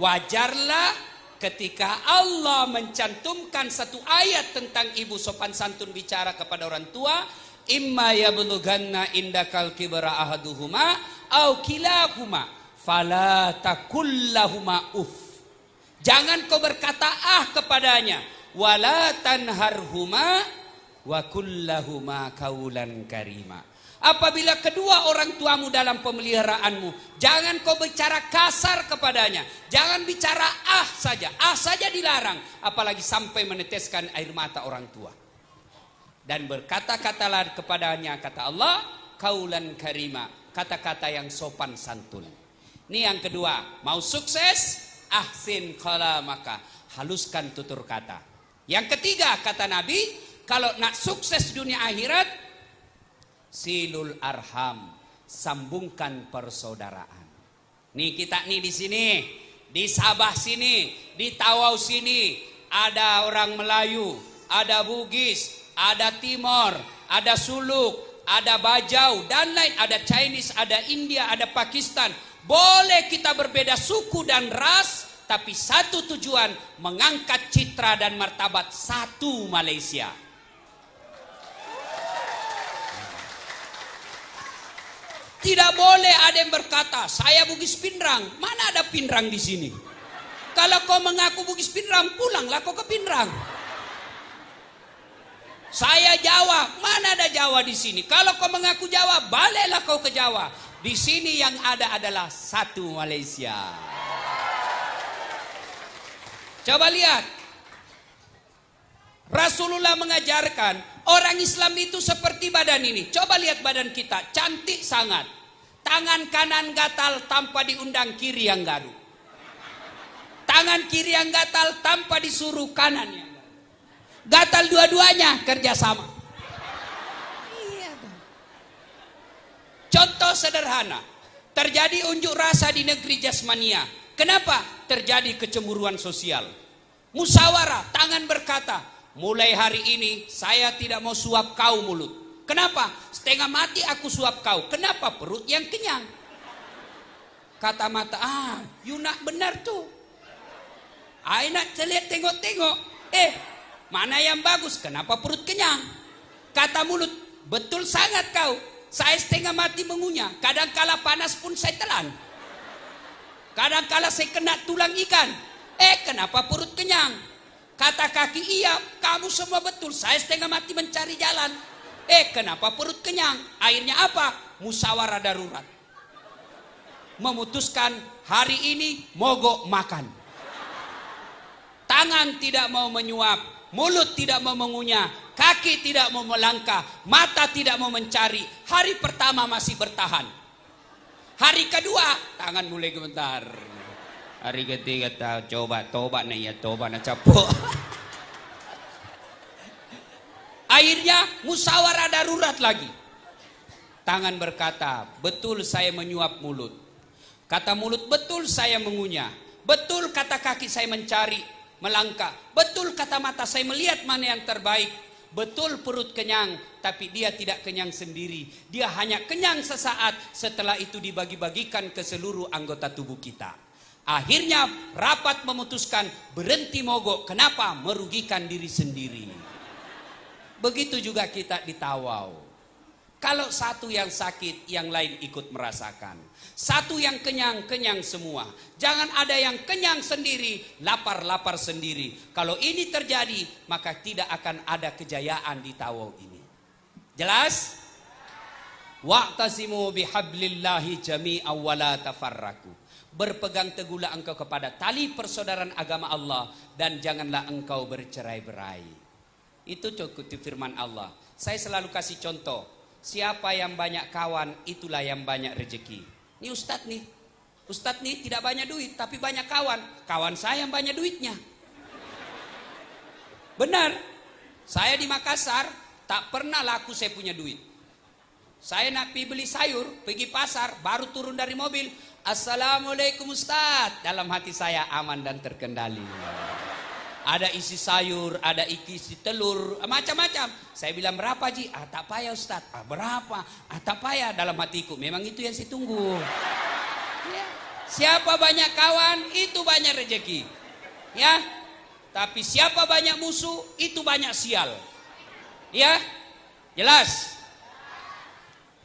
Wajarlah ketika Allah mencantumkan satu ayat tentang ibu sopan santun bicara kepada orang tua. Imma yablughanna indakal kibra ahaduhuma au kilahuma fala takullahuma Jangan kau berkata kepadanya, wala tanharhuma wa kullahuma kaulan karima. Apabila kedua orang tuamu dalam pemeliharaanmu, jangan kau bicara kasar kepadanya. Jangan bicara saja. Saja dilarang, apalagi sampai meneteskan air mata orang tua. Dan berkata-katalah kepadanya, kata Allah, kaulan karima, kata-kata yang sopan santun. Ini yang kedua, mau sukses, ahsin kalamaka, haluskan tutur kata. Yang ketiga, kata Nabi, kalau nak sukses dunia akhirat, silul arham, sambungkan persaudaraan. Nih kita nih di sini, di Sabah sini, di Tawau sini, ada orang Melayu, ada Bugis, ada Timor, ada Suluk, ada Bajau, dan lain, ada Chinese, ada India, ada Pakistan. Boleh kita berbeda suku dan ras, tapi satu tujuan, mengangkat citra dan martabat satu Malaysia. Tidak boleh ada yang berkata, saya Bugis Pinrang. Mana ada Pinrang di sini? Kalau kau mengaku Bugis Pinrang, pulanglah kau ke Pinrang. Saya Jawa, mana ada Jawa di sini? Kalau kau mengaku Jawa, baliklah kau ke Jawa. Di sini yang ada adalah satu Malaysia. Coba lihat. Rasulullah mengajarkan orang Islam itu seperti badan ini. Coba lihat badan kita, cantik sangat. Tangan kanan gatal tanpa diundang kiri yang gaduh. Tangan kiri yang gatal tanpa disuruh kanan yang gatal, dua-duanya kerjasama. Iya. Contoh sederhana, terjadi unjuk rasa di negeri Jasmania. Kenapa? Terjadi kecemburuan sosial. Musyawarah, tangan berkata, mulai hari ini saya tidak mau suap kau mulut. Kenapa? Setengah mati aku suap kau. Kenapa? Perut yang kenyang. Kata mata, Yunak benar tuh. Nak lihat tengok-tengok. Mana yang bagus? Kenapa perut kenyang? Kata mulut, betul sangat kau. Saya setengah mati mengunyah. Kadang kala panas pun saya telan. Kadang kala saya kena tulang ikan. Kenapa perut kenyang? Kata kaki, iya, kamu semua betul. Saya setengah mati mencari jalan. Kenapa perut kenyang? Akhirnya apa? Musyawarah darurat. Memutuskan hari ini mogok makan. Tangan tidak mau menyuap, mulut tidak mau mengunyah, kaki tidak mau melangkah, mata tidak mau mencari. Hari pertama masih bertahan. Hari kedua tangan mulai gemetar. Hari ketiga coba nih ya, coba na capuk. Akhirnya musyawarah darurat lagi. Tangan berkata, betul saya menyuap mulut. Kata mulut, betul saya mengunyah. Betul kata kaki saya mencari, melangkah. Betul kata mata saya melihat mana yang terbaik. Betul perut kenyang, tapi dia tidak kenyang sendiri. Dia hanya kenyang sesaat, setelah itu dibagi-bagikan ke seluruh anggota tubuh kita. Akhirnya rapat memutuskan berhenti mogok. Kenapa? Merugikan diri sendiri. Begitu juga kita di Tawau. Kalau satu yang sakit, yang lain ikut merasakan. Satu yang kenyang, kenyang semua. Jangan ada yang kenyang sendiri, lapar-lapar sendiri. Kalau ini terjadi, maka tidak akan ada kejayaan di Tawau ini. Jelas? Wa'tasimu bihablillahi jami'an wa la tafarraku. Berpegang teguhlah engkau kepada tali persaudaraan agama Allah dan janganlah engkau bercerai-berai. Itu cukup firman Allah. Saya selalu kasih contoh. Siapa yang banyak kawan, itulah yang banyak rezeki. Ini Ustadz nih tidak banyak duit, tapi banyak kawan. Kawan saya yang banyak duitnya. Benar. Saya di Makassar, tak pernah laku saya punya duit. Saya nak pergi beli sayur, pergi pasar, baru turun dari mobil. Assalamualaikum Ustadz. Dalam hati saya aman dan terkendali. Ada isi sayur, ada isi telur, macam-macam. Saya bilang berapa Ji? Tak payah Ustaz. Berapa? Tak payah. Dalam hatiku, memang itu yang saya tunggu. Ya. Siapa banyak kawan, itu banyak rezeki. Ya. Tapi siapa banyak musuh, itu banyak sial. Ya. Jelas?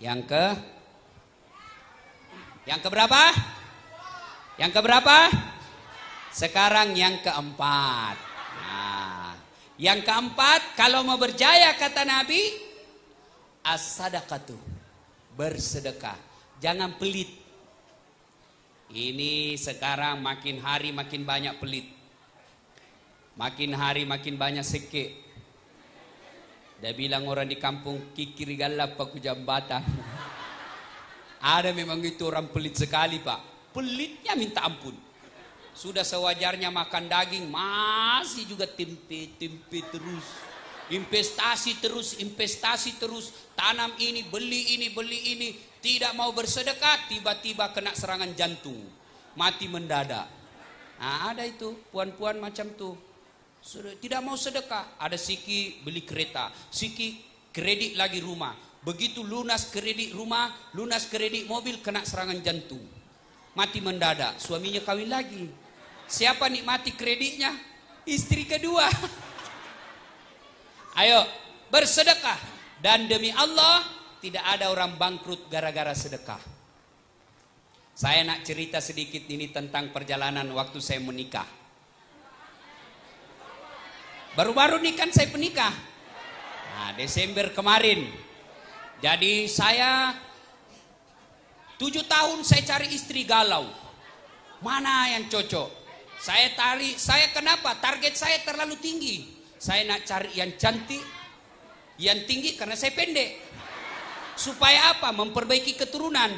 Yang keberapa? Yang keberapa? Sekarang yang keempat. Yang keempat, kalau mau berjaya kata Nabi, as-sadaqatu, bersedekah. Jangan pelit. Ini sekarang makin hari makin banyak pelit. Makin hari makin banyak seke. Dia bilang orang di kampung kikir galap paku jambatan. Ada memang itu orang pelit sekali Pak. Pelitnya minta ampun. Sudah sewajarnya makan daging, masih juga tempe terus. Investasi terus. Tanam ini, beli ini. Tidak mau bersedekah, tiba-tiba kena serangan jantung. Mati mendadak. Nah, ada itu, puan-puan macam tuh. Tidak mau sedekah. Ada siki beli kereta, siki kredit lagi rumah. Begitu lunas kredit rumah, lunas kredit mobil, kena serangan jantung. Mati mendadak, suaminya kawin lagi. Siapa nikmati kreditnya? Istri kedua. Ayo, bersedekah. Dan demi Allah, tidak ada orang bangkrut gara-gara sedekah. Saya nak cerita sedikit ini tentang perjalanan waktu saya menikah. Baru-baru ini kan saya menikah. Desember kemarin. Jadi saya 7 tahun saya cari istri galau. Mana yang cocok? Saya kenapa? Target saya terlalu tinggi. Saya nak cari yang cantik, yang tinggi karena saya pendek. Supaya apa? Memperbaiki keturunan.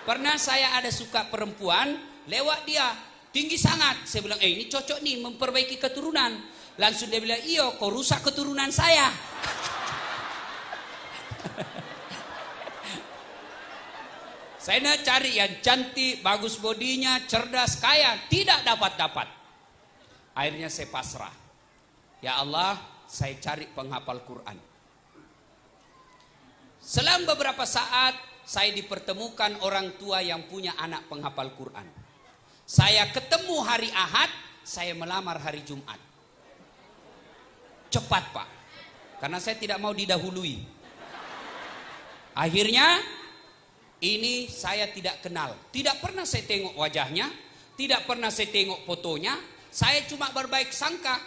Pernah saya ada suka perempuan, lewat dia. tinggi sangat. Saya bilang, ini cocok nih memperbaiki keturunan. Langsung dia bilang, iya kau rusak keturunan saya. Saya nak cari yang cantik, bagus bodinya, cerdas, kaya. Tidak dapat-dapat. Akhirnya saya pasrah. Ya Allah, saya cari penghafal Quran. Selang beberapa saat, saya dipertemukan orang tua yang punya anak penghafal Quran. Saya ketemu hari Ahad, saya melamar hari Jumat. Cepat Pak, karena saya tidak mau didahului. Akhirnya, ini saya tidak kenal. Tidak pernah saya tengok wajahnya, tidak pernah saya tengok fotonya. Saya cuma berbaik sangka.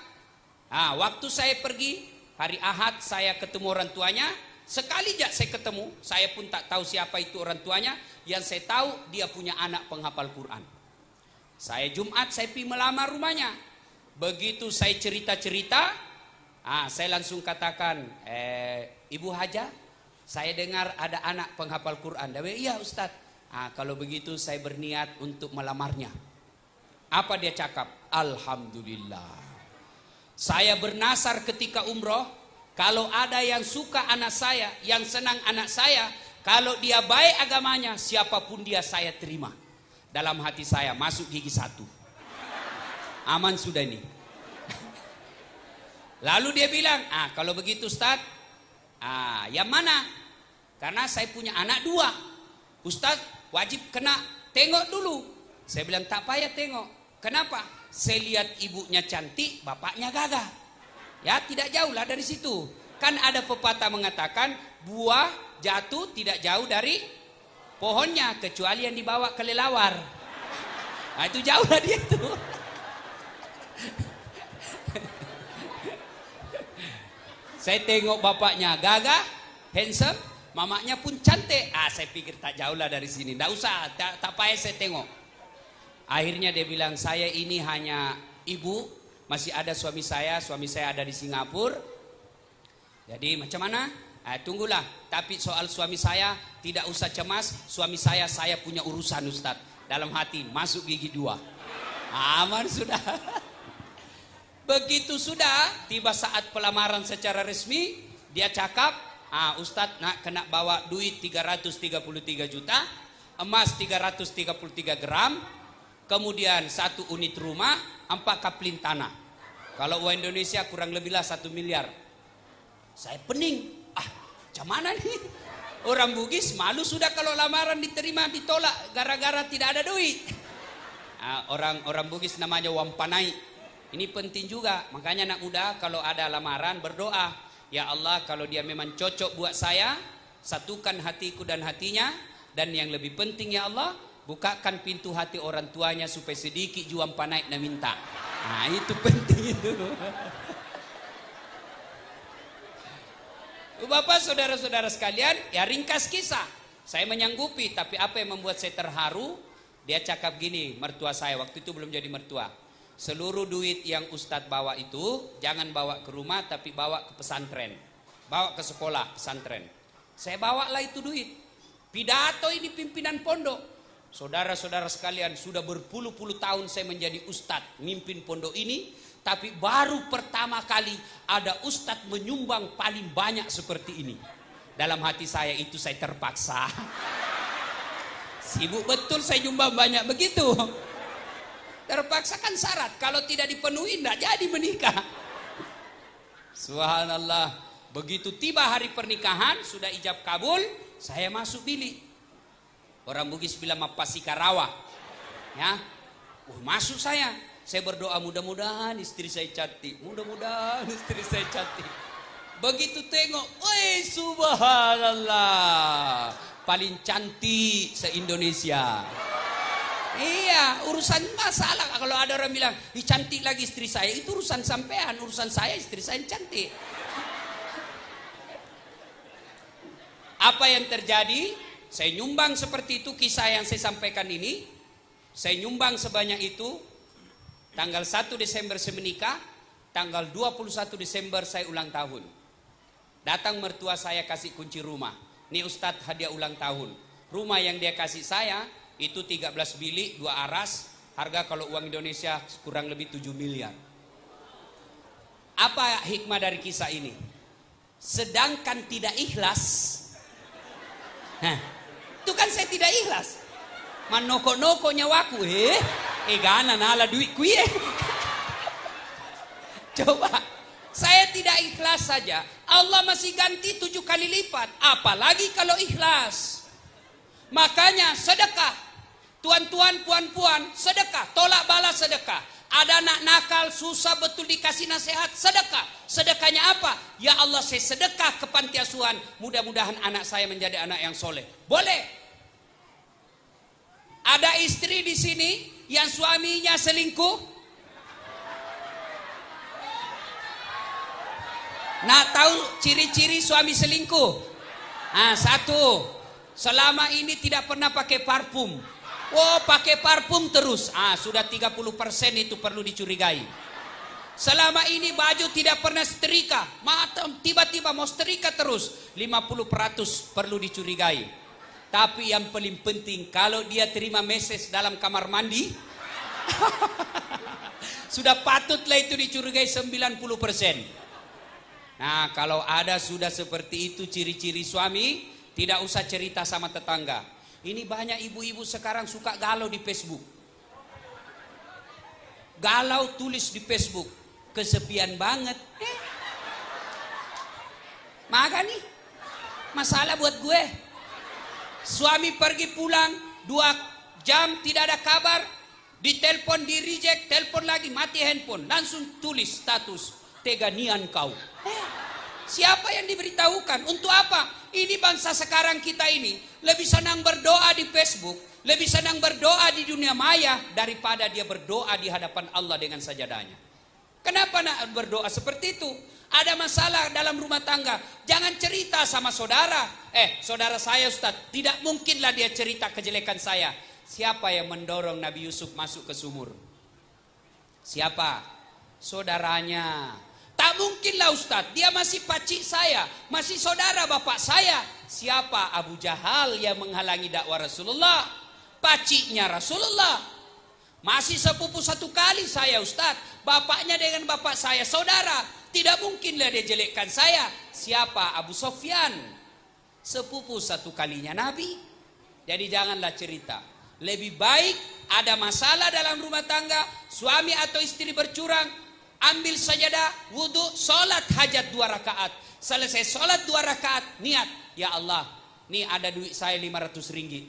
Nah, waktu saya pergi, hari Ahad saya ketemu orang tuanya. Sekali aja saya ketemu, saya pun tak tahu siapa itu orang tuanya. Yang saya tahu dia punya anak penghafal Quran. Saya Jumat saya pergi melamar rumahnya. Begitu saya cerita-cerita, saya langsung katakan, Ibu Haja, saya dengar ada anak penghafal Quran. Dia bilang, iya Ustadz. Kalau begitu saya berniat untuk melamarnya. Apa dia cakap? Alhamdulillah. Saya bernasar ketika umroh. Kalau ada yang suka anak saya, yang senang anak saya, kalau dia baik agamanya, siapapun dia saya terima. Dalam hati saya masuk gigi 1. Aman sudah ini. Lalu dia bilang, kalau begitu Ustaz, yang mana? Karena saya punya anak 2. Ustaz wajib kena tengok dulu. Saya bilang tak payah tengok. Kenapa? Saya lihat ibunya cantik, bapaknya gagah. Ya tidak jauh lah dari situ. Kan ada pepatah mengatakan buah jatuh tidak jauh dari pohonnya kecuali yang dibawa kelelawar. Nah itu jauh lah dia itu. Saya tengok bapaknya gagah, handsome, mamanya pun cantik. Saya pikir tak jauh lah dari sini. Tak usah, tak payah saya tengok. Akhirnya dia bilang, saya ini hanya ibu. Masih ada suami saya ada di Singapura. Jadi macam mana? Tunggulah. Tapi soal suami saya tidak usah cemas. Suami saya punya urusan Ustaz. Dalam hati masuk gigi 2. Aman sudah. Begitu sudah tiba saat pelamaran secara resmi, dia cakap, Ustaz nak kena bawa duit 333 juta, emas 333 gram, kemudian 1 unit rumah, 4 kaplin tanah. Kalau uang Indonesia kurang lebihlah 1 miliar. Saya pening. Macam mana nih? Orang Bugis malu sudah kalau lamaran diterima ditolak gara-gara tidak ada duit. Orang Bugis namanya wampanai. Ini penting juga. Makanya anak muda kalau ada lamaran berdoa, ya Allah kalau dia memang cocok buat saya, satukan hatiku dan hatinya, dan yang lebih penting ya Allah, bukakan pintu hati orang tuanya supaya sedikit juang panai na minta. Itu penting itu. Bapak saudara-saudara sekalian, ya ringkas kisah. Saya menyanggupi, tapi apa yang membuat saya terharu? Dia cakap gini, mertua saya waktu itu belum jadi mertua. Seluruh duit yang Ustadz bawa itu jangan bawa ke rumah, tapi bawa ke pesantren, bawa ke sekolah pesantren. Saya bawalah itu duit. Pidato ini pimpinan pondok. Saudara-saudara sekalian, sudah berpuluh-puluh tahun saya menjadi ustadz, mimpin pondok ini, tapi baru pertama kali ada ustadz menyumbang paling banyak seperti ini. Dalam hati saya itu saya terpaksa. Sibuk betul saya nyumbang banyak begitu. Terpaksa kan syarat, kalau tidak dipenuhi tidak jadi menikah. Subhanallah, begitu tiba hari pernikahan, sudah ijab kabul, saya masuk bilik. Orang Bugis bilang mapasi karawa. Ya. Masuk saya berdoa mudah-mudahan istri saya cantik. Mudah-mudahan istri saya cantik. Begitu tengok, subhanallah. Paling cantik se-Indonesia. Iya, urusan masalah. Kalau ada orang bilang, cantik lagi istri saya, itu urusan sampean. Urusan saya, istri saya cantik. Apa yang terjadi? Saya nyumbang seperti itu, kisah yang saya sampaikan ini. Saya nyumbang sebanyak itu. Tanggal 1 Desember saya menikah. Tanggal 21 Desember saya ulang tahun. Datang mertua saya kasih kunci rumah. Ini Ustadz hadiah ulang tahun. Rumah yang dia kasih saya itu 13 bilik, 2 aras, Harga kalau uang Indonesia kurang lebih 7 miliar. Apa hikmah dari kisah ini? Sedangkan tidak ikhlas. Nah, itu kan saya tidak ikhlas. Manoko-noko nyawaku. Gana nala duitku ya. Coba, saya tidak ikhlas saja, Allah masih ganti 7 kali lipat. Apalagi kalau ikhlas. Makanya sedekah. Tuan-tuan, puan-puan, sedekah. Tolak balas sedekah. Ada anak nakal, susah betul dikasih nasihat, sedekah. Sedekahnya apa? Ya Allah, saya sedekah ke panti asuhan. Mudah-mudahan anak saya menjadi anak yang soleh. Boleh. Ada istri di sini yang suaminya selingkuh. Nah, tahu ciri-ciri suami selingkuh? Nah, satu, selama ini tidak pernah pakai parfum. Oh, pakai parfum terus. Sudah 30% itu perlu dicurigai. Selama ini baju tidak pernah setrika. Tiba-tiba mau setrika terus. 50% perlu dicurigai. Tapi yang paling penting, kalau dia terima message dalam kamar mandi, sudah patutlah itu dicurigai 90%. Nah, kalau ada sudah seperti itu ciri-ciri suami, tidak usah cerita sama tetangga. Ini banyak ibu-ibu sekarang suka galau di Facebook. Galau tulis di Facebook. Kesepian banget. Maka nih, masalah buat gue. Suami pergi pulang 2 jam tidak ada kabar. Ditelepon, di reject, telepon lagi, mati handphone. Langsung tulis status, teganian kau. Siapa yang diberitahukan? Untuk apa? Ini bangsa sekarang kita ini lebih senang berdoa di Facebook, lebih senang berdoa di dunia maya daripada dia berdoa di hadapan Allah dengan sajadahnya. Kenapa nak berdoa seperti itu? Ada masalah dalam rumah tangga, jangan cerita sama saudara. Saudara saya Ustaz, tidak mungkinlah dia cerita kejelekan saya. Siapa yang mendorong Nabi Yusuf masuk ke sumur? Siapa? Saudaranya. Tak mungkinlah Ustaz, dia masih pacik saya, masih saudara bapak saya. Siapa? Abu Jahal yang menghalangi dakwah Rasulullah. Paciknya Rasulullah. Masih sepupu 1 kali saya Ustaz. Bapaknya dengan bapak saya saudara. Tidak mungkinlah dia jelekkan saya. Siapa? Abu Sofyan. Sepupu 1 kalinya Nabi. Jadi janganlah cerita. Lebih baik ada masalah dalam rumah tangga, suami atau istri bercurang, ambil sajadah, wudhu, sholat hajat 2 rakaat. Selesai sholat 2 rakaat, niat, ya Allah, nih ada duit saya 500 ringgit.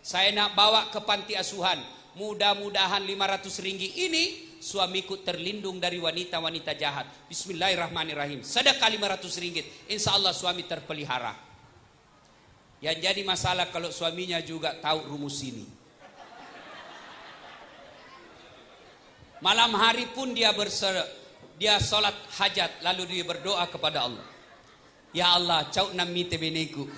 Saya nak bawa ke panti asuhan. Mudah-mudahan 500 ringgit ini suamiku terlindung dari wanita-wanita jahat. Bismillahirrahmanirrahim. Sedekah 500 ringgit. Insya Allah suami terpelihara. Yang jadi masalah kalau suaminya juga tahu rumus ini. Malam hari pun dia sholat hajat, lalu dia berdoa kepada Allah. Ya Allah, cau nami tebeneku.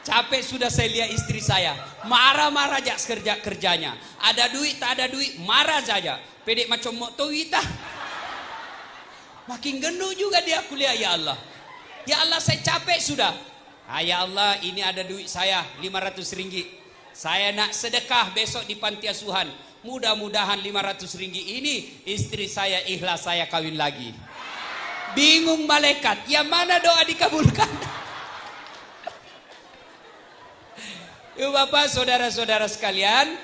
Capek sudah saya lihat istri saya, marah-marah aja kerjanya. Ada duit, tak ada duit, marah saja. Pedek macam moto kita. Makin gendut juga dia kuliah, ya Allah. Ya Allah, saya capek sudah. Ya Allah, ini ada duit saya 500 ringgit. Saya nak sedekah besok di panti asuhan. Mudah-mudahan 500 ringgit ini istri saya ikhlas saya kawin lagi. Bingung malaikat, yang mana doa dikabulkan? Ibu bapak, saudara-saudara sekalian,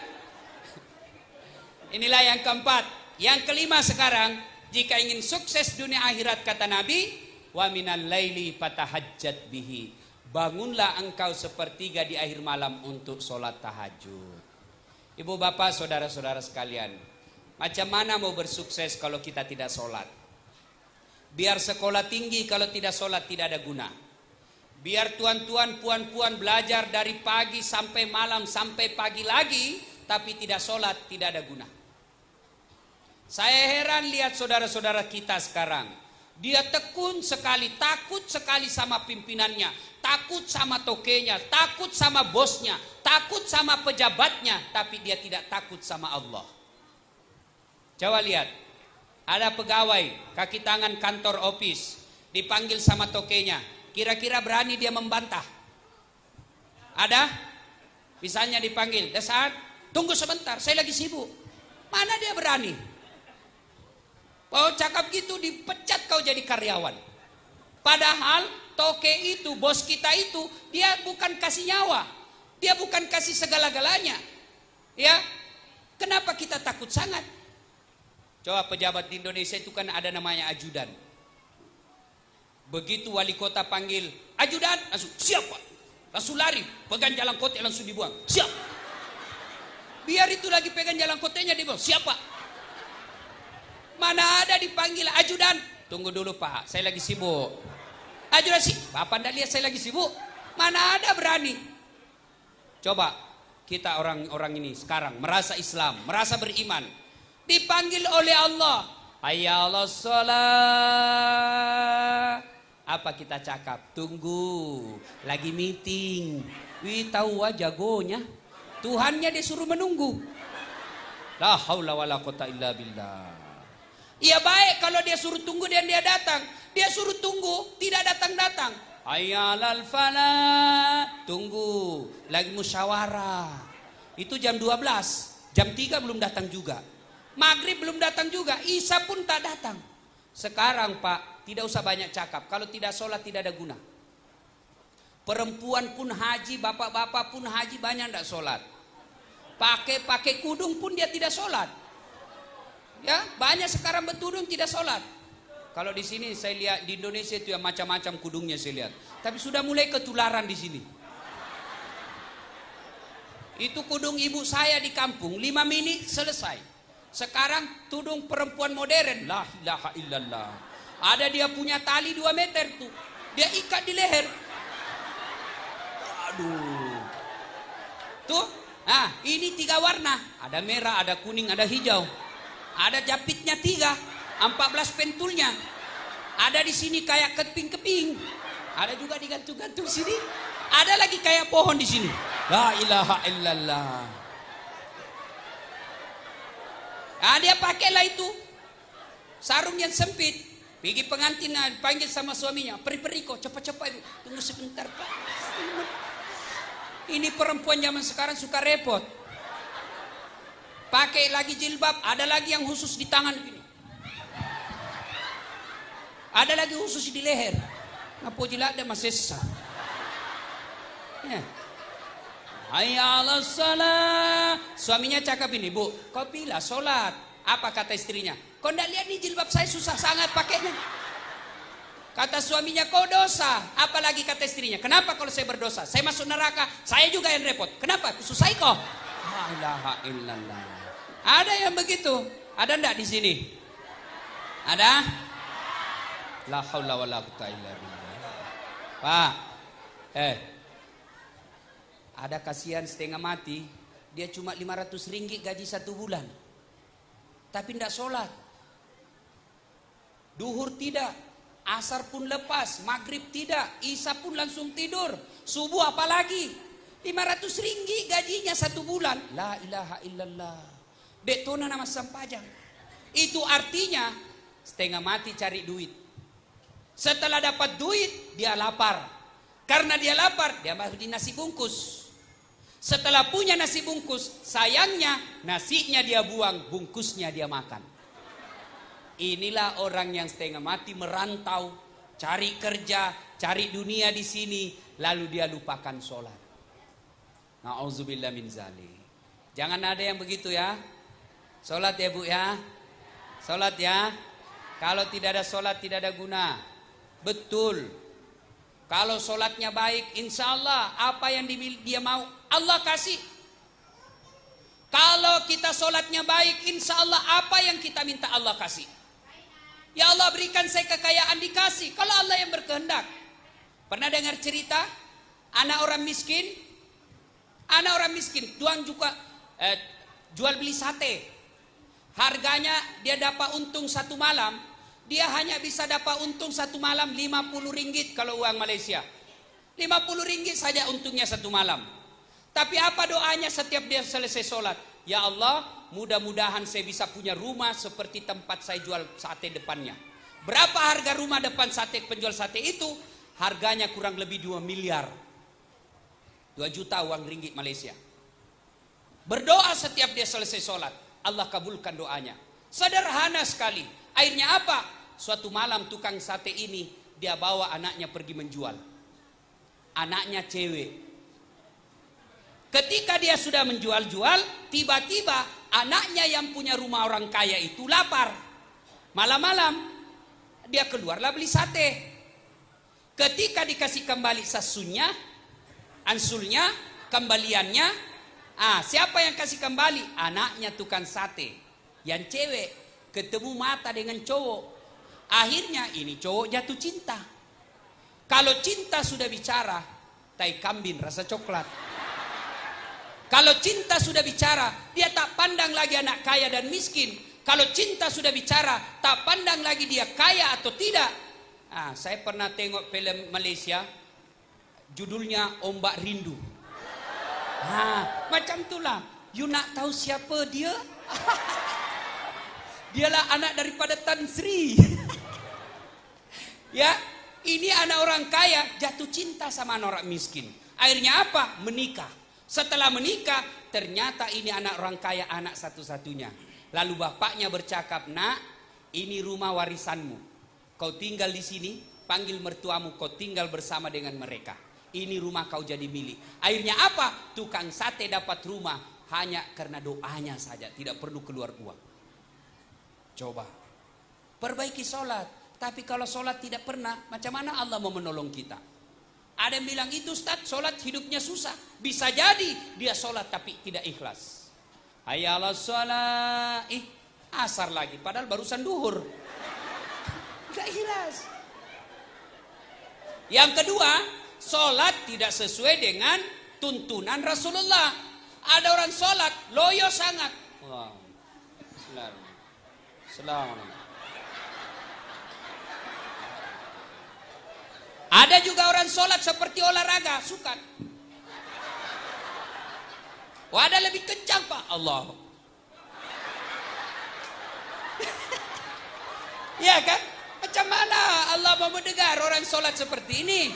inilah yang keempat. Yang kelima sekarang, jika ingin sukses dunia akhirat kata Nabi, wa minal laili fatahajjat bihi. Bangunlah engkau sepertiga di akhir malam untuk sholat tahajud. Ibu bapak, saudara-saudara sekalian, macam mana mau bersukses kalau kita tidak sholat? Biar sekolah tinggi, kalau tidak sholat tidak ada guna. Biar tuan-tuan, puan-puan belajar dari pagi sampai malam sampai pagi lagi, tapi tidak sholat tidak ada guna. Saya heran lihat saudara-saudara kita sekarang. Dia tekun sekali, takut sekali sama pimpinannya, takut sama tokenya, takut sama bosnya, takut sama pejabatnya, tapi dia tidak takut sama Allah. Coba lihat, ada pegawai kaki tangan kantor office dipanggil sama tokenya, kira-kira berani dia membantah? Ada? Misalnya dipanggil, Desat, Tunggu sebentar, saya lagi sibuk. Mana dia berani? Oh, cakap gitu dipecat kau jadi karyawan. Padahal toke itu, bos kita itu, dia bukan kasih nyawa. Dia bukan kasih segala-galanya. Ya, kenapa kita takut sangat? Coba pejabat di Indonesia itu kan ada namanya ajudan. Begitu wali kota panggil, ajudan, langsung siapa? Langsung lari, pegang jalan kote langsung dibuang. Siap. Biar itu lagi pegang jalan kotenya dibuang. Siapa? Mana ada dipanggil ajudan? Tunggu dulu Pak, saya lagi sibuk. Ajudan sih, Bapak ndak lihat saya lagi sibuk? Mana ada berani? Coba kita orang-orang ini sekarang merasa Islam, merasa beriman, dipanggil oleh Allah, hayya 'alas shalah. Apa kita cakap? Tunggu, lagi meeting. Wih, tahu aja jagonya. Tuhannya dia suruh menunggu. La haula wala quwata illa billah. Ya baik kalau dia suruh tunggu dan dia datang. Dia suruh tunggu, tidak datang-datang. Hayya 'alal falah. Tunggu, lagi musyawarah. Itu jam 12, jam 3 belum datang juga. Maghrib belum datang juga, Isya pun tak datang. Sekarang Pak, tidak usah banyak cakap. Kalau tidak sholat tidak ada guna. Perempuan pun haji, bapak-bapak pun haji, banyak tidak sholat. Pakai kudung pun dia tidak sholat. Ya, banyak sekarang bertudung tidak sholat. Kalau di sini saya lihat di Indonesia itu yang macam-macam kudungnya saya lihat. Tapi sudah mulai ketularan di sini. Itu kudung ibu saya di kampung, 5 menit selesai. Sekarang tudung perempuan modern, la ilaha illallah. Ada dia punya tali 2 meter tuh, dia ikat di leher. Aduh. Tuh, nah ini 3 warna. Ada merah, ada kuning, ada hijau. Ada japitnya 3, 14 pentulnya. Ada di sini kayak keping-keping. Ada juga digantung-gantung sini. Ada lagi kayak pohon di sini. La ilaha illallah. Nah, dia pakailah itu sarung yang sempit. Pergi pengantin panggil sama suaminya, peri-peri kok cepat-cepat, tunggu sebentar Pak. Ini perempuan zaman sekarang suka repot. Pakai lagi jilbab, ada lagi yang khusus di tangan begini. Ada lagi khusus di leher. Ngapo jilat ada masih sah. Ya. Hayya 'alas shalah. Suaminya cakap ini, Bu, kau bila sholat. Apa kata istrinya? Kau ndak lihat nih jilbab saya susah sangat pakainya. Kata suaminya, kau dosa. Apalagi kata istrinya, kenapa kalau saya berdosa? Saya masuk neraka, saya juga yang repot. Kenapa? Susah kok. La ilaha illallah. Ada yang begitu? Ada ndak di sini? Ada? La haula wala quwata illa billah. Pak, ada kasihan setengah mati, dia cuma 500 ringgit gaji 1 bulan. Tapi tidak sholat. Duhur tidak, asar pun lepas, maghrib tidak, isya pun langsung tidur, subuh apalagi. 500 ringgit gajinya 1 bulan. La ilaha illallah. Detona nama sampajang. Itu artinya setengah mati cari duit. Setelah dapat duit, dia lapar. Karena dia lapar, dia masuk di nasi bungkus. Setelah punya nasi bungkus, sayangnya nasinya dia buang, bungkusnya dia makan. Inilah orang yang setengah mati merantau, cari kerja, cari dunia di sini, lalu dia lupakan sholat. Na'udzubillah min zalik. Jangan ada yang begitu ya. Sholat ya Bu ya. Sholat ya. Kalau tidak ada sholat tidak ada guna. Betul. Kalau sholatnya baik, insya Allah apa yang dia mau Allah kasih. Kalau kita sholatnya baik, insya Allah apa yang kita minta Allah kasih. Ya Allah berikan saya kekayaan, dikasih. Kalau Allah yang berkehendak. Pernah dengar cerita anak orang miskin? Anak orang miskin tuang juga jual beli sate. Harganya dia dapat untung 1 malam. Dia hanya bisa dapat untung 1 malam 50 ringgit kalau uang Malaysia. 50 ringgit saja untungnya 1 malam. Tapi apa doanya setiap dia selesai sholat? Ya Allah, mudah-mudahan saya bisa punya rumah seperti tempat saya jual sate depannya. Berapa harga rumah depan sate penjual sate itu? Harganya kurang lebih 2 miliar. 2 juta uang ringgit Malaysia. Berdoa setiap dia selesai sholat, Allah kabulkan doanya. Sederhana sekali. Akhirnya apa? Suatu malam tukang sate ini dia bawa anaknya pergi menjual. Anaknya cewek. Ketika dia sudah menjual-jual, tiba-tiba anaknya yang punya rumah orang kaya itu lapar. Malam-malam dia keluarlah beli sate. Ketika dikasih kembali sasunnya, ansulnya, kembaliannya, siapa yang kasih kembali? Anaknya tukang sate. Yang cewek ketemu mata dengan cowok. Akhirnya ini cowok jatuh cinta. Kalau cinta sudah bicara, tai kambing rasa coklat. Kalau cinta sudah bicara, dia tak pandang lagi anak kaya dan miskin. Kalau cinta sudah bicara, tak pandang lagi dia kaya atau tidak. Saya pernah tengok film Malaysia, judulnya Ombak Rindu. Macam itulah. You nak tahu siapa dia? Dialah anak daripada Tan Sri. Ya, ini anak orang kaya jatuh cinta sama anak orang miskin. Akhirnya apa? Menikah. Setelah menikah, ternyata ini anak orang kaya, anak satu-satunya. Lalu bapaknya bercakap, nak, ini rumah warisanmu. Kau tinggal di sini, panggil mertuamu, kau tinggal bersama dengan mereka. Ini rumah kau jadi milik. Akhirnya apa? Tukang sate dapat rumah hanya karena doanya saja, tidak perlu keluar uang. Coba, perbaiki sholat. Tapi kalau sholat tidak pernah, macam mana Allah mau menolong kita? Ada yang bilang itu Ustaz, sholat hidupnya susah. Bisa jadi dia sholat tapi tidak ikhlas. Hayya 'alas sholat, asar lagi, padahal barusan duhur. Tidak ikhlas. Yang kedua, sholat tidak sesuai dengan tuntunan Rasulullah. Ada orang sholat loyo sangat. Wow. Bismillahirrahmanirrahim. Ada juga orang sholat seperti olahraga, suka. Ada lebih kencang Pak. Allah. Ya kan? Macam mana Allah mau mendengar orang sholat seperti ini?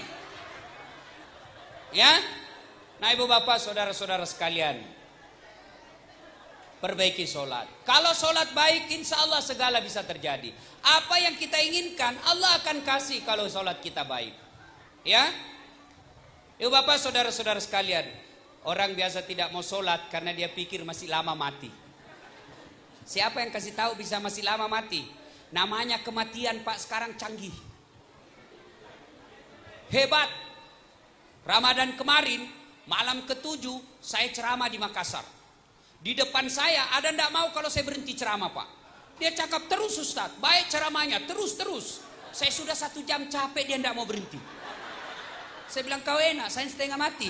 Ya. Nah ibu bapak saudara-saudara sekalian, perbaiki sholat. Kalau sholat baik, insya Allah segala bisa terjadi. Apa yang kita inginkan Allah akan kasih kalau sholat kita baik. Ya, ibu bapak saudara-saudara sekalian, orang biasa tidak mau sholat karena dia pikir masih lama mati. Siapa yang kasih tahu bisa masih lama mati? Namanya kematian Pak sekarang canggih. Hebat. Ramadan kemarin malam ke-7 saya ceramah di Makassar. Di depan saya ada ndak mau kalau saya berhenti ceramah Pak. Dia cakap terus Ustaz, baik ceramahnya terus. Saya sudah 1 jam capek dia ndak mau berhenti. Saya bilang kau enak, saya setengah mati.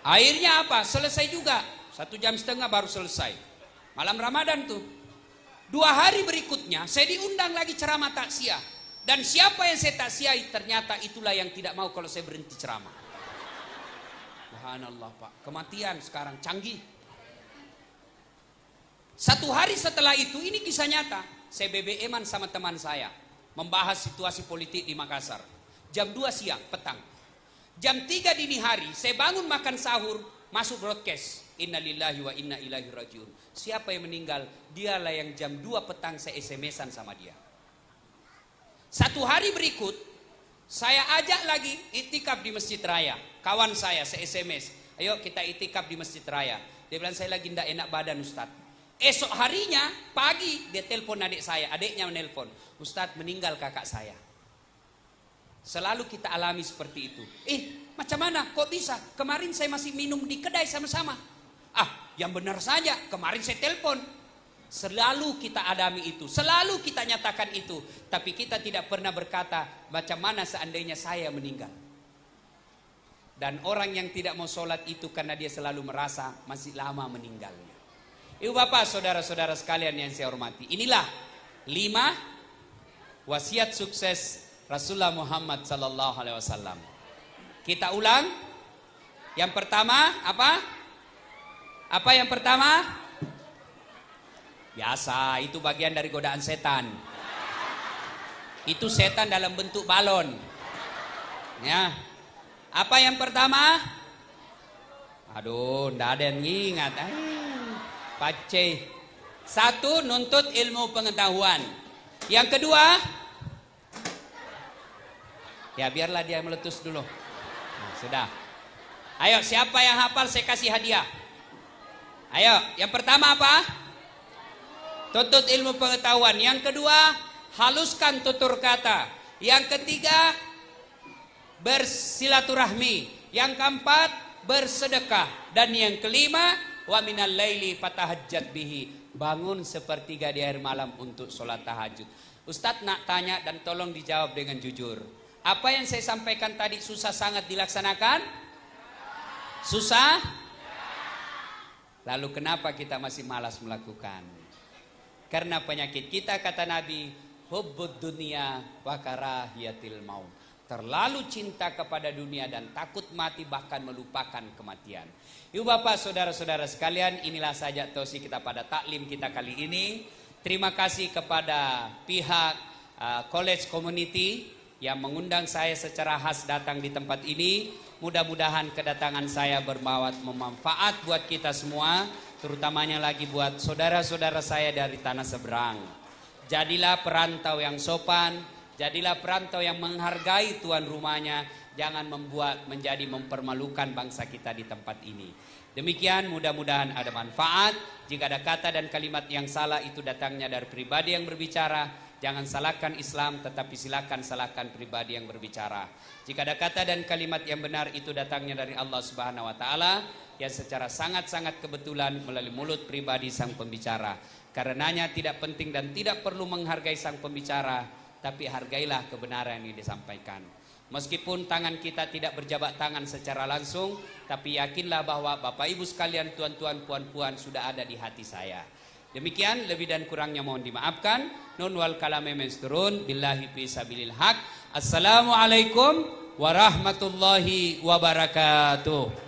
Akhirnya apa? Selesai juga. 1,5 jam baru selesai. Malam Ramadan tuh. 2 hari berikutnya saya diundang lagi ceramah taksiah. Dan siapa yang saya taksiahi ternyata itulah yang tidak mau kalau saya berhenti ceramah. Subhanallah Pak. Kematian sekarang canggih. 1 hari setelah itu, ini kisah nyata. Saya BBM-an sama teman saya. Membahas situasi politik di Makassar. Jam 2 siang, petang. Jam 3 dini hari, saya bangun makan sahur, masuk broadcast. Innalillahi wa inna ilaihi rajiun. Siapa yang meninggal? Dialah yang jam 2 petang saya SMS-an sama dia. 1 hari berikut, saya ajak lagi itikaf di Masjid Raya. Kawan saya SMS. Ayo kita itikaf di Masjid Raya. Dia bilang saya lagi tidak enak badan Ustaz. Esok harinya pagi dia telepon adik saya, adiknya menelpon, Ustadz meninggal kakak saya. Selalu kita alami seperti itu. Macam mana? Kok bisa? Kemarin saya masih minum di kedai sama-sama. Yang benar saja, kemarin saya telepon. Selalu kita alami itu, selalu kita nyatakan itu. Tapi kita tidak pernah berkata, macam mana seandainya saya meninggal. Dan orang yang tidak mau sholat itu karena dia selalu merasa masih lama meninggalnya. Ibu bapak saudara-saudara sekalian yang saya hormati, inilah 5 wasiat sukses Rasulullah Muhammad sallallahu alaihi wasallam. Kita ulang. Yang pertama apa? Apa yang pertama? Biasa, itu bagian dari godaan setan. Itu setan dalam bentuk balon. Ya. Apa yang pertama? Aduh, ndak ada yang ingat. Pace. Satu, nuntut ilmu pengetahuan. Yang kedua, ya biarlah dia meletus dulu. Nah, sudah. Ayo, siapa yang hafal saya kasih hadiah. Ayo, yang pertama apa? Tuntut ilmu pengetahuan. Yang kedua, haluskan tutur kata. Yang ketiga, bersilaturahmi. Yang keempat, bersedekah. Dan yang kelima, wa minal laili fatahajjat bihi. Bangun sepertiga di akhir malam untuk sholat tahajud. Ustadz nak tanya dan tolong dijawab dengan jujur. Apa yang saya sampaikan tadi susah sangat dilaksanakan? Susah? Lalu kenapa kita masih malas melakukan? Karena penyakit kita, kata Nabi, hubbud dunia wa karahiyatil maut. Terlalu cinta kepada dunia dan takut mati, bahkan melupakan kematian. Ibu bapak saudara-saudara sekalian, inilah saja tosi kita pada taklim kita kali ini. Terima kasih kepada pihak College Community yang mengundang saya secara khas datang di tempat ini. Mudah-mudahan kedatangan saya bermanfaat buat kita semua, terutamanya lagi buat saudara-saudara saya dari tanah seberang. Jadilah perantau yang sopan, jadilah perantau yang menghargai tuan rumahnya, jangan membuat menjadi mempermalukan bangsa kita di tempat ini. Demikian, mudah-mudahan ada manfaat. Jika ada kata dan kalimat yang salah itu datangnya dari pribadi yang berbicara, jangan salahkan Islam, tetapi silakan salahkan pribadi yang berbicara. Jika ada kata dan kalimat yang benar itu datangnya dari Allah Subhanahu wa taala, yang secara sangat-sangat kebetulan melalui mulut pribadi sang pembicara. Karenanya tidak penting dan tidak perlu menghargai sang pembicara, tapi hargailah kebenaran yang disampaikan. Meskipun tangan kita tidak berjabat tangan secara langsung, tapi yakinlah bahwa Bapak Ibu sekalian, tuan-tuan, puan-puan sudah ada di hati saya. Demikian, lebih dan kurangnya mohon dimaafkan. Nun wal kalame mensurun billahi fi sabilil haq. Assalamualaikum warahmatullahi wabarakatuh.